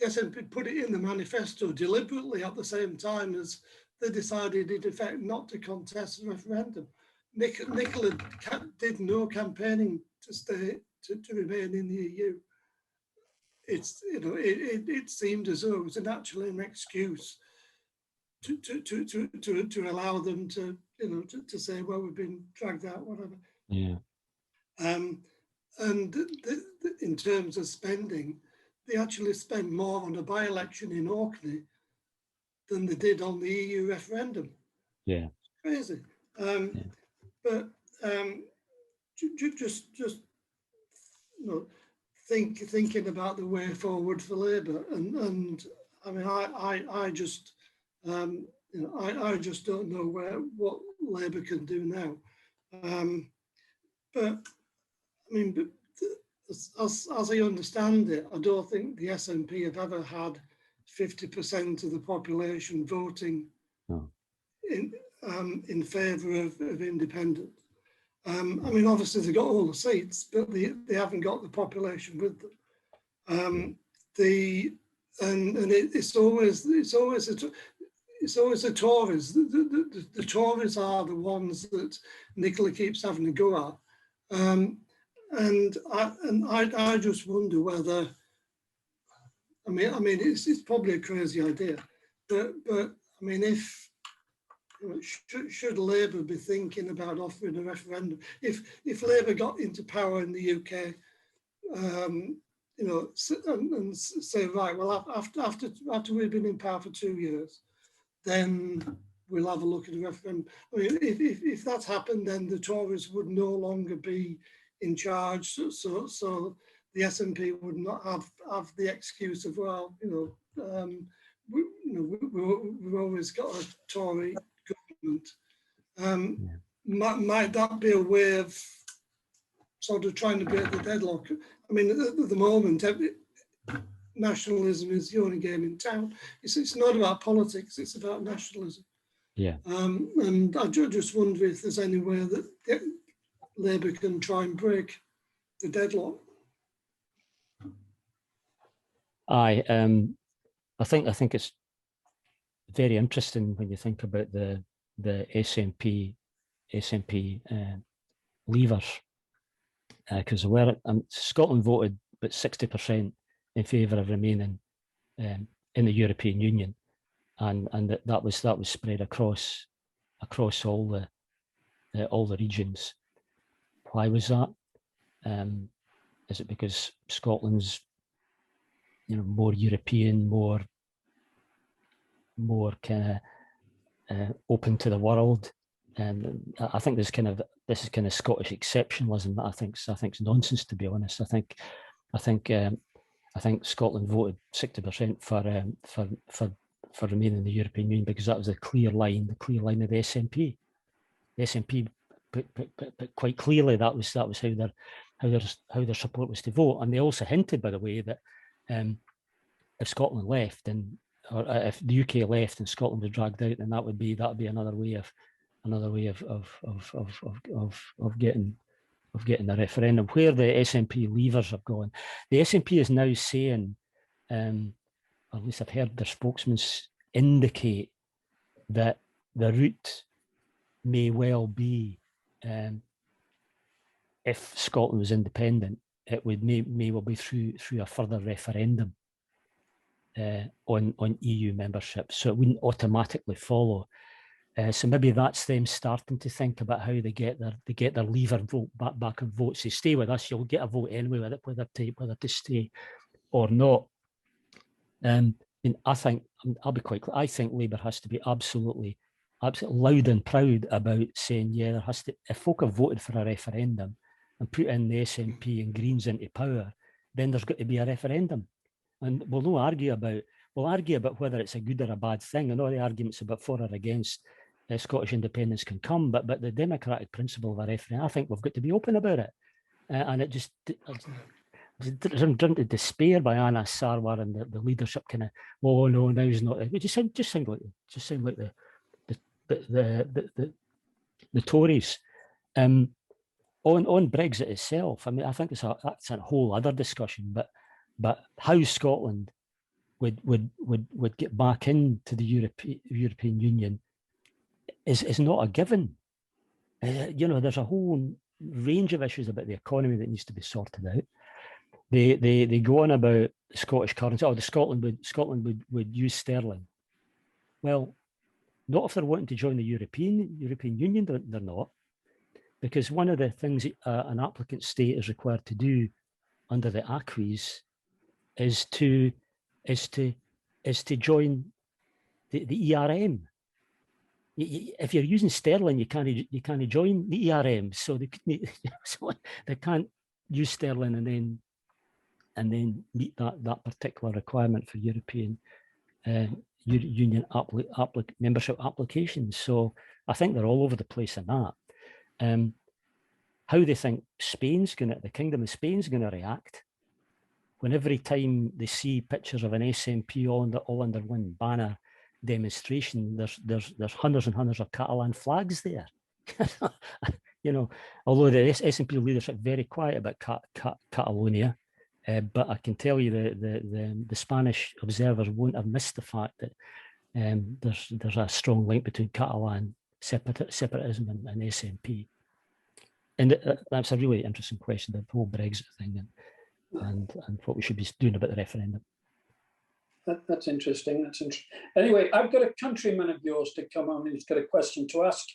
SNP put it in the manifesto deliberately at the same time as they decided, in effect, not to contest the referendum. Nicola did no campaigning to remain in the EU. It seemed as though it was actually an excuse to allow them to say, well, we've been dragged out, whatever. Yeah. And in terms of spending, they actually spent more on a by-election in Orkney than they did on the EU referendum. Yeah. It's crazy. But just thinking about the way forward for Labour, and I mean, I just don't know what Labour can do now. But I mean, as I understand it, I don't think the SNP have ever had 50% of the population voting in favour of independence. I mean, obviously they've got all the seats, but they haven't got the population with them. It's always the Tories. The Tories are the ones that Nicola keeps having to go at. And I just wonder whether, I mean, it's probably a crazy idea, but I mean, should Labour be thinking about offering a referendum? If Labour got into power in the UK, and say, right, well, after we've been in power for 2 years, then we'll have a look at a referendum. I mean, if that's happened, then the Tories would no longer be in charge, so the SNP would not have the excuse of, well, we've always got a Tory government. Might that be a way of sort of trying to break the deadlock? I mean, at the moment, nationalism is the only game in town. It's not about politics, it's about nationalism. Yeah. And I just wonder if there's any way that Labour can try and break the deadlock. I think it's very interesting when you think about the SNP leavers, because Scotland voted about 60% in favour of remaining in the European Union, and that was spread across all the regions. Why was that? Is it because Scotland's, more European, more kind of open to the world? And I think this is kind of Scottish exceptionalism that I think's nonsense, to be honest. I think Scotland voted 60% for remaining in the European Union because that was the clear line of the SNP. The SNP put quite clearly that was how their support was to vote, and they also hinted, by the way, that if Scotland left or if the UK left and Scotland was dragged out, then that would be another way of getting the referendum. Where the SNP leavers have gone, the SNP is now saying, or at least I've heard their spokesmen indicate, that the route may well be, if Scotland was independent, it would may well be through a further referendum on EU membership. So it wouldn't automatically follow. So maybe that's them starting to think about how they get their leaver vote back and vote. Say, stay with us, you'll get a vote anyway, whether to stay or not. I think, I'll be quite clear, I think Labour has to be absolutely loud and proud about saying, yeah, there has to, if folk have voted for a referendum and put in the SNP and Greens into power, then there's got to be a referendum. And we'll argue about whether it's a good or a bad thing. I know the arguments about for or against Scottish independence can come, but the democratic principle of a referendum, I think we've got to be open about it. And it just driven to despair by Anna Sarwar and the leadership kind of, oh no, now he's not. It just sound like the Tories. On Brexit itself, I mean, I think that's a whole other discussion. But how Scotland would get back into the European Union is not a given. There's a whole range of issues about the economy that needs to be sorted out. They go on about Scottish currency. Oh, Scotland would use sterling. Well, not if they're wanting to join the European Union. They're not, because one of the things an applicant state is required to do under the acquis is to join the ERM. If you're using sterling, you can't join the ERM. So they can't use sterling and then meet that particular requirement for European Union membership applications. So I think they're all over the place in that. How they think the Kingdom of Spain's going to react when every time they see pictures of an SNP all under one banner demonstration, there's hundreds and hundreds of Catalan flags there. Although the SNP leadership very quiet about Catalonia, but I can tell you the Spanish observers won't have missed the fact that there's a strong link between Catalan separatism and SNP. And that's a really interesting question, the whole Brexit thing and what we should be doing about the referendum. That's interesting. Anyway, I've got a countryman of yours to come on who's got a question to ask.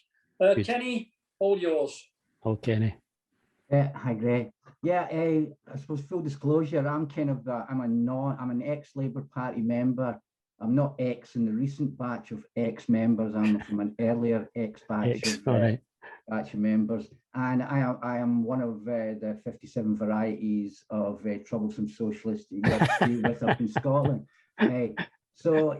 Kenny, all yours. Oh, Kenny. Hi, Greg. Yeah, I suppose full disclosure, I'm an ex-Labour Party member. I'm not ex in the recent batch of ex-members. I'm from an earlier ex-batch batch of members, and I am one of the 57 varieties of troublesome socialists you got to deal with up in Scotland. So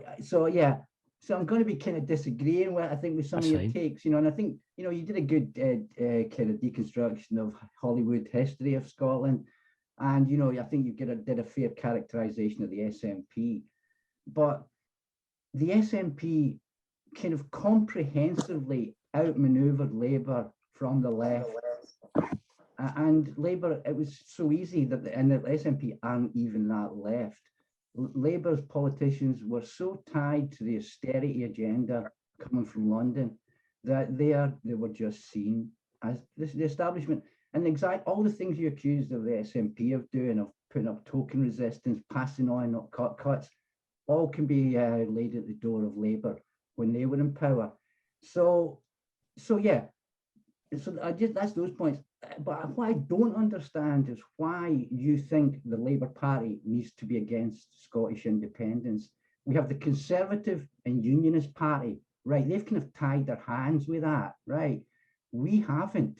I'm going to be kind of disagreeing with some of your takes, and I think you did a good kind of deconstruction of Hollywood history of Scotland, and I think you did a fair characterization of the SNP, but the SNP kind of comprehensively outmaneuvered Labour from the left, and Labour, it was so easy that the SNP aren't even that left. Labour's politicians were so tied to the austerity agenda coming from London that they were just seen as the establishment, and all the things you accused of the SNP of doing, of putting up token resistance, passing on not cuts, all can be laid at the door of Labour when they were in power. So that's those points. But what I don't understand is why you think the Labour Party needs to be against Scottish independence. We have the Conservative and Unionist Party, right? They've kind of tied their hands with that, right? We haven't.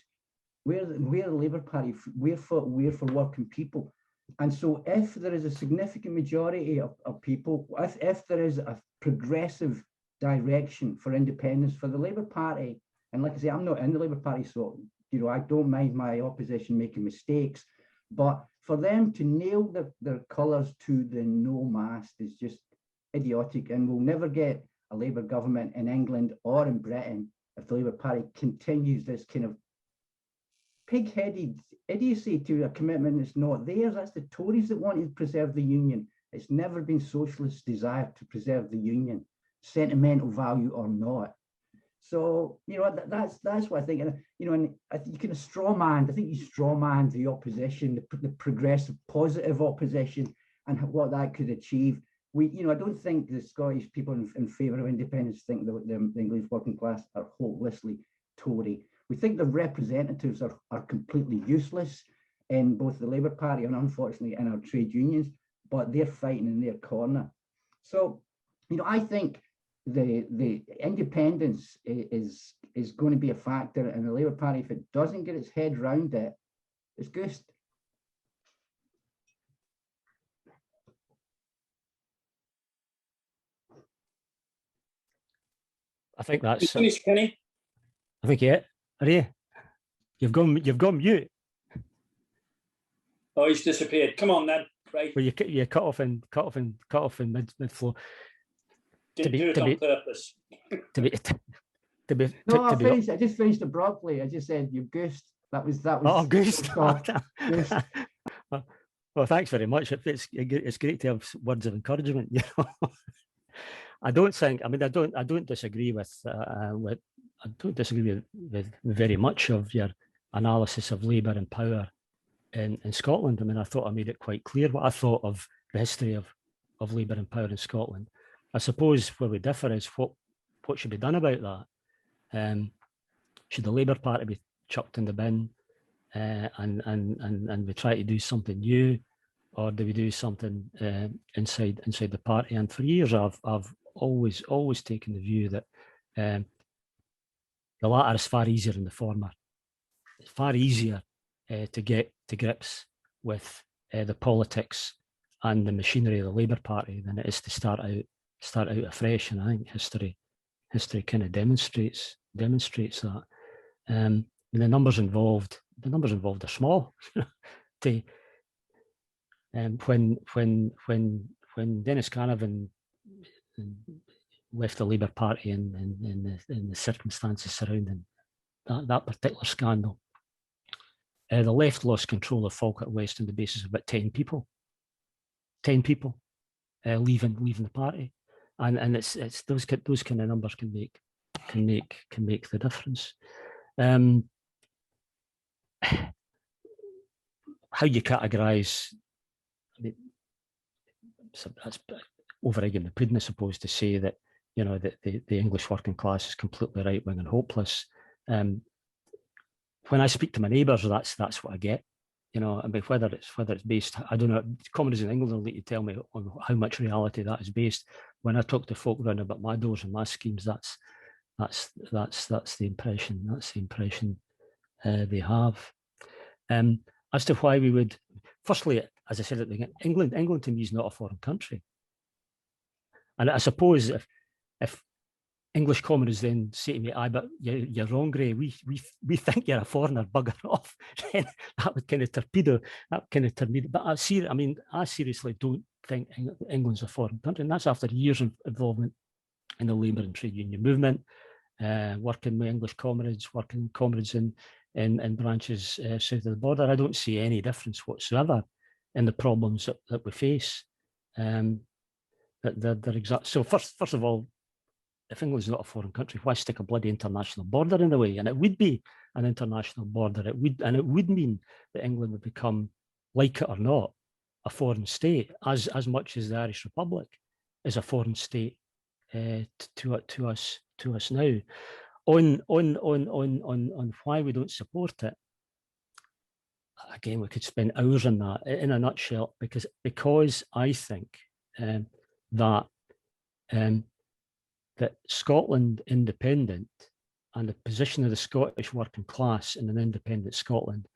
We're the Labour Party. We're for working people. And so if there is a significant majority of people, if there is a progressive direction for independence for the Labour Party, and like I say, I'm not in the Labour Party, so you know, I don't mind my opposition making mistakes, but for them to nail their colours to the no mast is just idiotic, and we'll never get a Labour government in England or in Britain if the Labour Party continues this kind of pig-headed idiocy to a commitment that's not theirs. That's the Tories that want to preserve the Union. It's never been socialist desire to preserve the Union, sentimental value or not. So, you know, that's what I think. And, you know, and you can strawman, I think you strawman the opposition, the progressive, positive opposition, and what that could achieve. You know, I don't think the Scottish people in favour of independence think the English working class are hopelessly Tory. We think the representatives are completely useless in both the Labour Party and unfortunately in our trade unions, but they're fighting in their corner. So, you know, I think the independence is going to be a factor, and the Labour Party, if it doesn't get its head round it, it's goosed. I think that's. Finish, Kenny. I think yeah. Are you? You've gone mute. Oh, he's disappeared. Come on then, Craig. Well, you cut off in mid flow. Didn't do it on purpose. No, I just finished abruptly. I just said you goosed. That was. Oh, goosed. Goosed. Well, thanks very much. It's great to have words of encouragement. You know, I don't think. I mean, I don't disagree with. I don't disagree with very much of your analysis of Labour and power in Scotland. I mean, I thought I made it quite clear what I thought of the history of Labour and power in Scotland. I suppose where we differ is what should be done about that. Should the Labour Party be chucked in the bin and we try to do something new, or do we do something inside the party? And for years, I've always taken the view that the latter is far easier than the former. It's far easier to get to grips with the politics and the machinery of the Labour Party than it is to start out afresh. And I think history kind of demonstrates that. And the numbers involved are small. When Dennis Canavan left the Labour Party in the circumstances surrounding that particular scandal, the left lost control of Falkirk West on the basis of about 10 people leaving the party, and it's those kind of numbers can make the difference. How you categorise, I mean, that's over-egging the pudding, I suppose, to say that, you know, that the English working class is completely right-wing and hopeless. When I speak to my neighbours, that's what I get. You know, I mean, whether it's based, I don't know. Comrades in England will let you tell me on how much reality that is based. When I talk to folk round about my doors and my schemes, that's the impression. That's the impression they have. As to why we would, firstly, as I said at the beginning, England to me is not a foreign country. And I suppose if English comrades then say to me, "Aye, but you're wrong, Gray. We think you're a foreigner. Bugger off." Then that would kind of torpedo. But I seriously don't think England's a foreign country, and that's after years of involvement in the labour and trade union movement, working with English comrades, working comrades in branches south of the border. I don't see any difference whatsoever in the problems that we face. They're exact. So first of all, if England's not a foreign country, why stick a bloody international border in the way? And it would be an international border. It would mean that England would become, like it or not, a foreign state, as much as the Irish Republic is a foreign state to us now. On why we don't support it, again, we could spend hours on that in a nutshell, because I think that Scotland independent and the position of the Scottish working class in an independent Scotland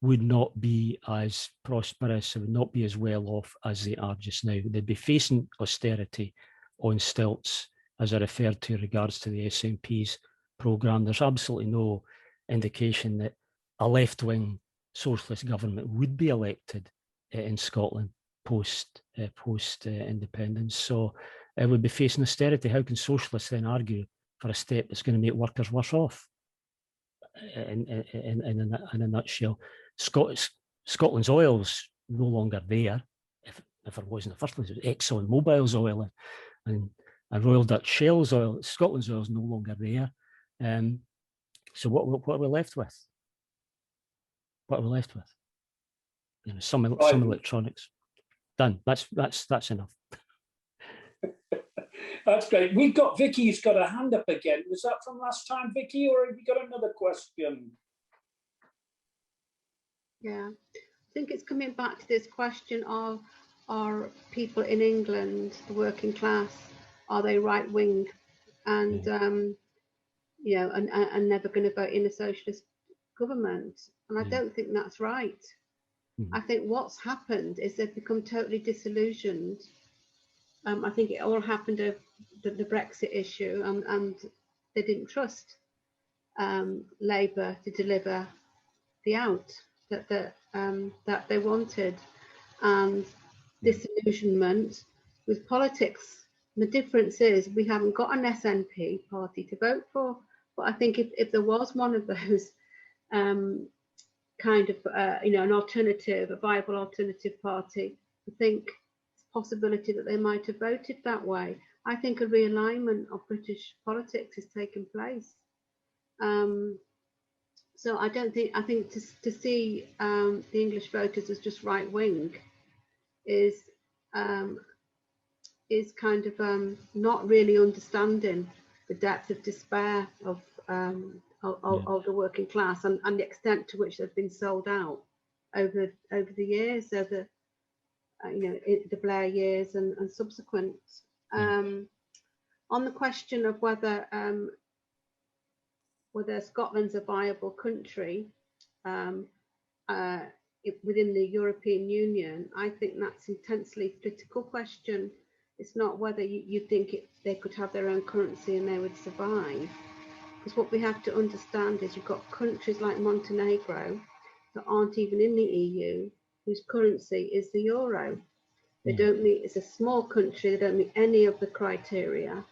would not be as prosperous, would not be as well off as they are just now. They'd be facing austerity on stilts, as I referred to in regards to the SNP's programme. There's absolutely no indication that a left-wing socialist government would be elected in Scotland post independence. So it would be facing austerity. How can socialists then argue for a step that's going to make workers worse off? In a nutshell, Scotland's oil's no longer there. If it was in the first place, it was Exxon Mobil's oil and Royal Dutch Shell's oil. Scotland's oil is no longer there. So what are we left with? What are we left with? You know, some electronics. Done. That's enough. That's great. We've got Vicky's got a hand up again. Was that from last time, Vicky, or have you got another question? Yeah, I think it's coming back to this question of, are people in England, the working class, are they right wing and you know, and never going to vote in a socialist government? And I don't think that's right. I think what's happened is they've become totally disillusioned. I think it all happened of the Brexit issue, and they didn't trust Labour to deliver the out that they wanted, and disillusionment with politics. The difference is we haven't got an SNP party to vote for, but I think if there was one of those kind of you know, an alternative, a viable alternative party, I think possibility that they might have voted that way. I think a realignment of British politics has taken place. So I think to see the English voters as just right wing is kind of not really understanding the depth of despair of the working class and the extent to which they've been sold out over the years, over you know, the Blair years and subsequent. On the question of whether Scotland's a viable country within the European Union, I think that's an intensely political question. It's not whether you think they could have their own currency and they would survive. Because what we have to understand is you've got countries like Montenegro that aren't even in the EU, whose currency is the euro. They don't meet, it's a small country, they don't meet any of the criteria,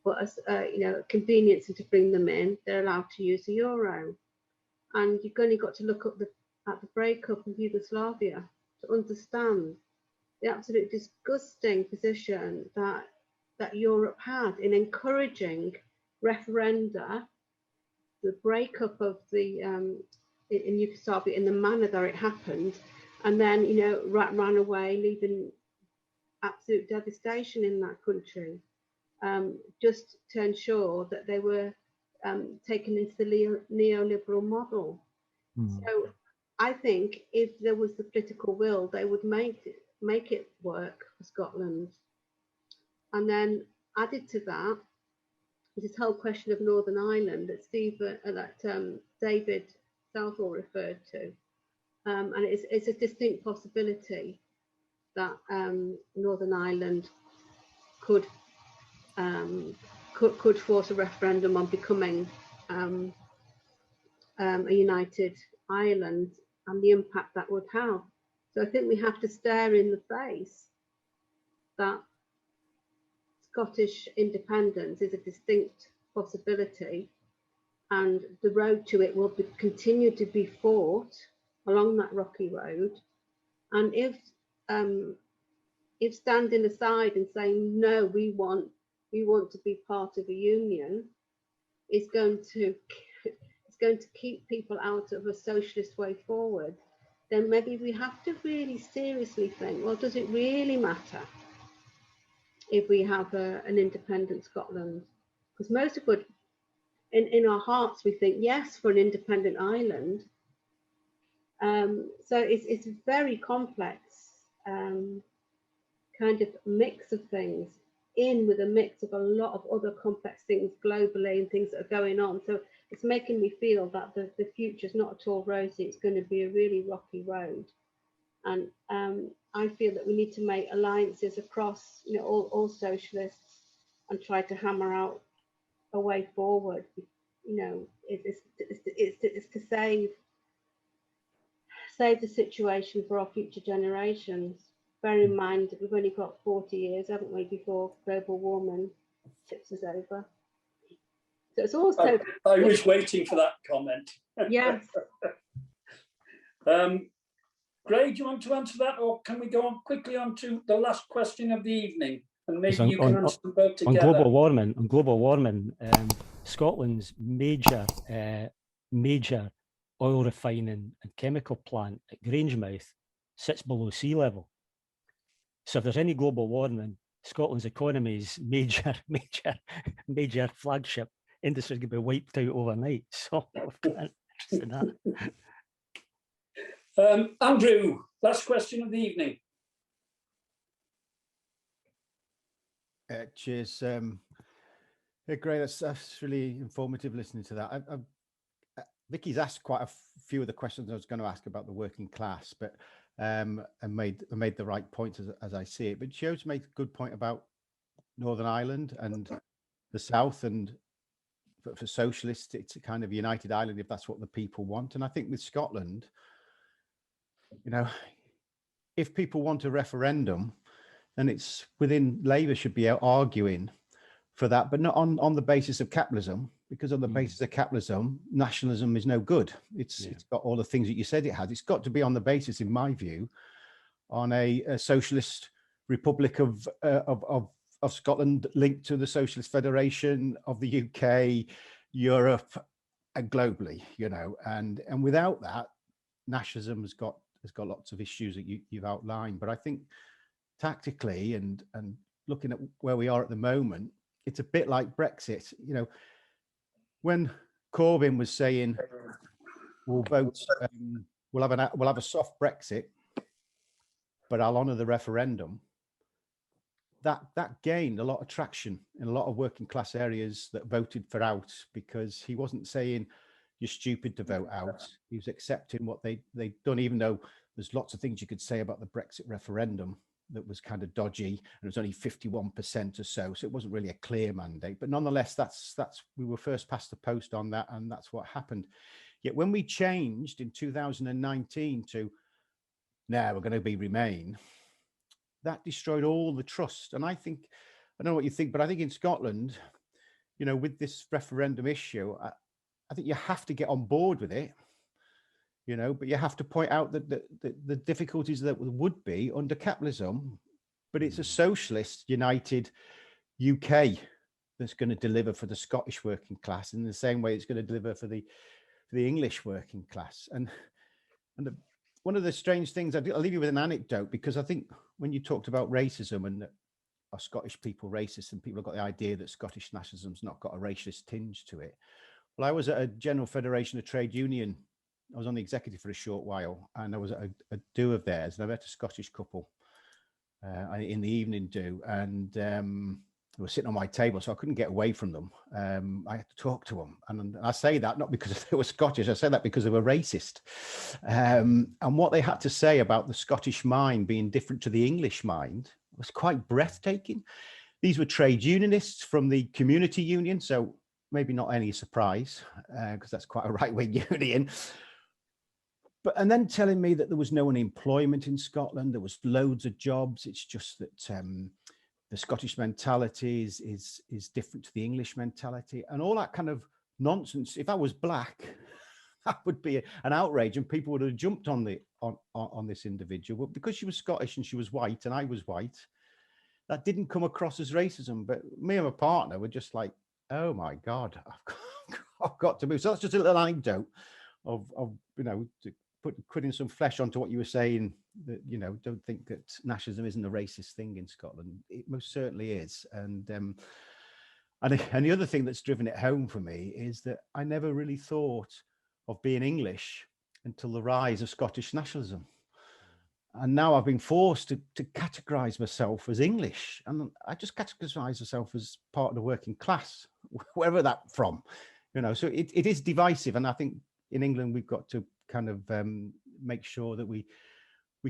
but as you know, convenience to bring them in, they're allowed to use the euro. And you've only got to look at the breakup of Yugoslavia to understand the absolute disgusting position that Europe had in encouraging referenda, the breakup of the in Yugoslavia in the manner that it happened, and then, you know, ran away, leaving absolute devastation in that country, just to ensure that they were taken into the neoliberal model. So I think if there was the political will, they would make it work for Scotland. And then added to that, this whole question of Northern Ireland that David Southall referred to, and it's a distinct possibility that Northern Ireland could force a referendum on becoming a united Ireland and the impact that would have. So I think we have to stare in the face that Scottish independence is a distinct possibility, and the road to it will continue to be fought along that rocky road. And if standing aside and saying no, we want to be part of a union, is going to keep people out of a socialist way forward, then maybe we have to really seriously think, well, does it really matter if we have an independent Scotland? Because most of us, in our hearts, we think yes for an independent Ireland, So it's a very complex kind of mix of things, in with a mix of a lot of other complex things globally and things that are going on. So it's making me feel that the future is not at all rosy. It's going to be a really rocky road. And I feel that we need to make alliances across, you know, all socialists and try to hammer out a way forward. You know, it's to save the situation for our future generations. Bear in mind that we've only got 40 years, haven't we, before global warming tips us over. So it's also. I was waiting for that comment. Yes. Gray, do you want to answer that, or can we go on quickly on to the last question of the evening, and maybe you can answer them both together? On global warming, Scotland's major oil refining and chemical plant at Grangemouth sits below sea level. So if there's any global warming, Scotland's economy's major flagship industry is going to be wiped out overnight. So I'm interested in that. Andrew, last question of the evening. Cheers. Great. That's really informative listening to that. Vicky's asked quite a few of the questions I was going to ask about the working class, but and made the right points as I see it. But she also made a good point about Northern Ireland and the South, and for socialists, it's a kind of united Ireland if that's what the people want. And I think with Scotland, you know, if people want a referendum, then it's within Labour should be out arguing for that, but not on the basis of capitalism, because on the basis of capitalism, nationalism is no good. It's got all the things that you said it has. It's got to be on the basis, in my view, on a socialist republic of Scotland linked to the Socialist Federation of the UK, Europe, and globally, you know, and without that, nationalism has got lots of issues that you've outlined. But I think tactically and looking at where we are at the moment, it's a bit like Brexit. You know, when Corbyn was saying we'll vote, we'll have a soft Brexit, but I'll honour the referendum. That gained a lot of traction in a lot of working class areas that voted for out, because he wasn't saying you're stupid to vote out. He was accepting what they'd done, even though there's lots of things you could say about the Brexit referendum that was kind of dodgy, and it was only 51% or so it wasn't really a clear mandate. But nonetheless, that's we were first past the post on that, and that's what happened. Yet when we changed in 2019 to now we're going to be Remain, that destroyed all the trust. And I think, I don't know what you think, but I think in Scotland, you know, with this referendum issue, I think you have to get on board with it, you know, but you have to point out that the difficulties that would be under capitalism, but it's a socialist united UK that's going to deliver for the Scottish working class in the same way it's going to deliver for the English working class. And one of the strange things, I'll leave you with an anecdote, because I think when you talked about racism and are Scottish people racist, and people have got the idea that Scottish nationalism's not got a racist tinge to it. Well, I was at a General Federation of Trade Union. I was on the executive for a short while, and I was at a do of theirs, and I met a Scottish couple in the evening do, and they were sitting on my table, so I couldn't get away from them. I had to talk to them, and I say that not because they were Scottish, I say that because they were racist. And what they had to say about the Scottish mind being different to the English mind was quite breathtaking. These were trade unionists from the community union, so maybe not any surprise, because that's quite a right-wing union. And then telling me that there was no unemployment in Scotland, there was loads of jobs. It's just that the Scottish mentality is different to the English mentality, and all that kind of nonsense. If I was black, that would be an outrage, and people would have jumped on this individual. But because she was Scottish and she was white and I was white, that didn't come across as racism. But me and my partner were just like, oh my God, I've got to move. So that's just a little anecdote of you know, putting some flesh onto what you were saying, that, you know, don't think that nationalism isn't a racist thing in Scotland. It most certainly is. And the other thing that's driven it home for me is that I never really thought of being English until the rise of Scottish nationalism. And now I've been forced to categorise myself as English, and I just categorise myself as part of the working class, wherever that from, you know. So it is divisive, and I think in England we've got to kind of make sure that we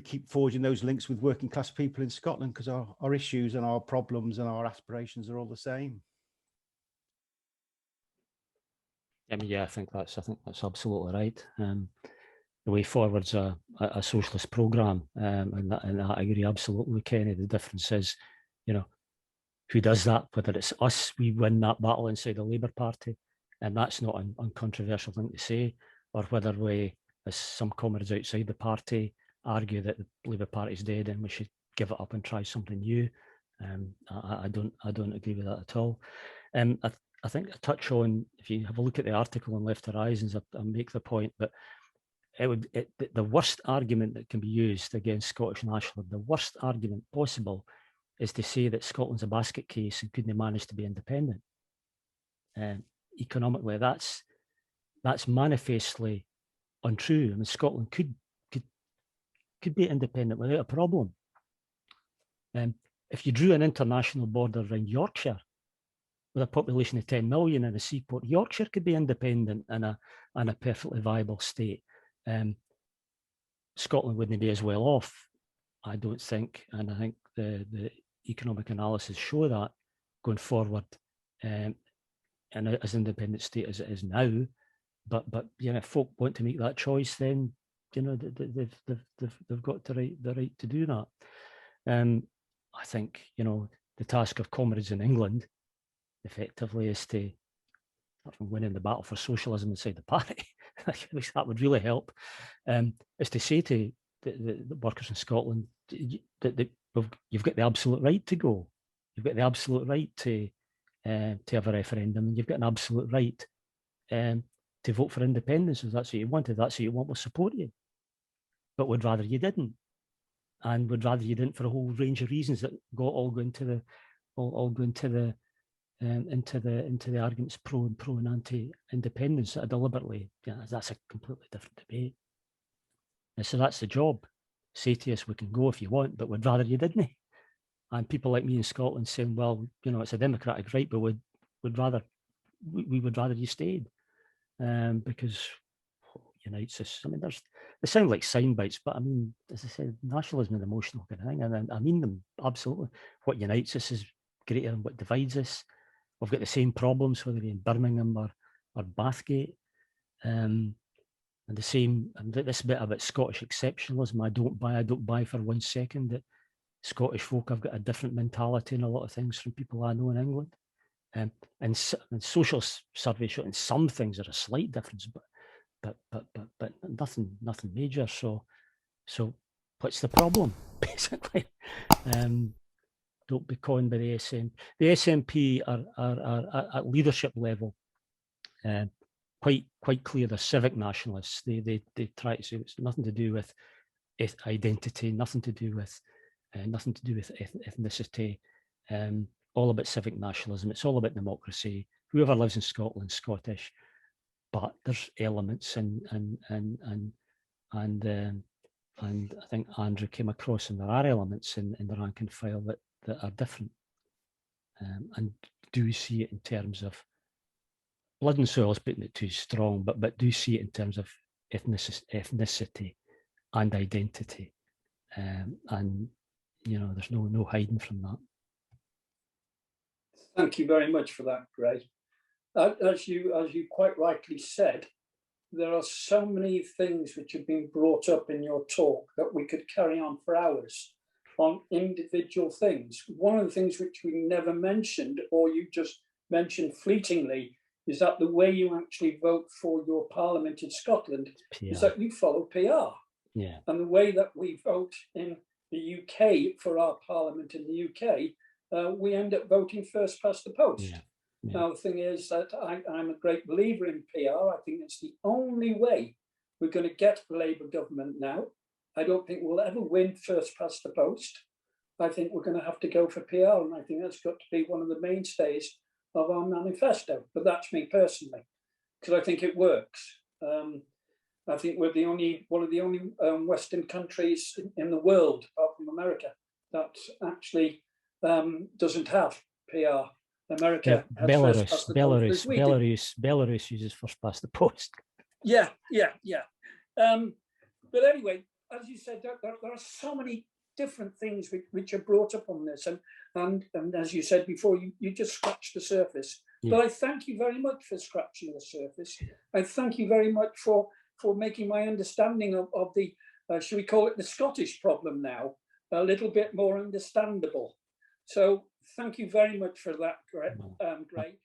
keep forging those links with working class people in Scotland, because our issues and our problems and our aspirations are all the same. I mean, yeah, I think that's absolutely right. The way forward's a socialist programme, and that I agree absolutely with Kenny. The difference is, you know, who does that, whether it's us, we win that battle inside the Labour Party, and that's not an uncontroversial thing to say, or whether we, as some comrades outside the party, argue that the Labour Party is dead and we should give it up and try something new. I don't agree with that at all. I think I touch on, if you have a look at the article on Left Horizons, I make the point that the worst argument that can be used against Scottish nationalism, the worst argument possible, is to say that Scotland's a basket case and couldn't manage to be independent. Economically, that's manifestly untrue. I mean, Scotland could be independent without a problem. If you drew an international border around Yorkshire, with a population of 10 million and a seaport, Yorkshire could be independent and a perfectly viable state. Scotland wouldn't be as well off, I don't think, and I think the economic analysis show that going forward, and as independent state as it is now. But you know, if folk want to make that choice, then you know they've got the right to do that. I think, you know, the task of comrades in England effectively is to, apart from winning the battle for socialism inside the party, at least that would really help, is to say to the workers in Scotland that you've got the absolute right to go. You've got the absolute right to have a referendum, and you've got an absolute right to vote for independence if that's what you want. If that's what you want, we'll support you. But would rather you didn't, and would rather you didn't for a whole range of reasons that all go into the arguments pro and anti-independence that are deliberately, that's a completely different debate. And so that's the job. Say to us, we can go if you want, but we'd rather you didn't. And people like me in Scotland saying, well, you know, it's a democratic right, but we would rather you stayed, because what unites us. I mean, they sound like sound bites, but I mean, as I said, nationalism is an emotional kind of thing, and I mean them absolutely. What unites us is greater than what divides us. We've got the same problems, whether in Birmingham or Bathgate, and the same. And this bit about Scottish exceptionalism, I don't buy for 1 second that Scottish folk have got a different mentality in a lot of things from people I know in England. And social surveys show in some things there are a slight difference, but nothing major. So what's the problem, basically? Don't be conned by the SNP. The SNP are at leadership level quite clear. They're civic nationalists. They try to say it's nothing to do with identity, nothing to do with ethnicity. All about civic nationalism. It's all about democracy. Whoever lives in Scotland is Scottish, but there's elements and I think Andrew came across, and there are elements in the rank and file that are different, and do see it in terms of blood and soil is putting it too strong, but do see it in terms of ethnicity and identity, and you know, there's no hiding from that. Thank you very much for that, Gray. As you quite rightly said, there are so many things which have been brought up in your talk that we could carry on for hours on individual things. One of the things which we never mentioned, or you just mentioned fleetingly, is that the way you actually vote for your parliament in Scotland is that you follow PR. Yeah. And the way that we vote in the UK for our parliament in the UK, we end up voting first past the post. Yeah. Yeah. Now, the thing is that I'm a great believer in PR. I think it's the only way we're going to get a Labour government now. I don't think we'll ever win first past the post. I think we're going to have to go for PR, and I think that's got to be one of the mainstays of our manifesto. But that's me personally, because I think it works. I think we're one of the only Western countries in the world, apart from America, that actually doesn't have PR. America has first past the post, as we do. Belarus uses first past the post. Yeah. But anyway, as you said, there are so many different things which are brought up on this, and as you said before, you just scratched the surface. Yeah. But I thank you very much for scratching the surface. I thank you very much for making my understanding of the, should we call it the Scottish problem now, a little bit more understandable. So thank you very much for that, Gray.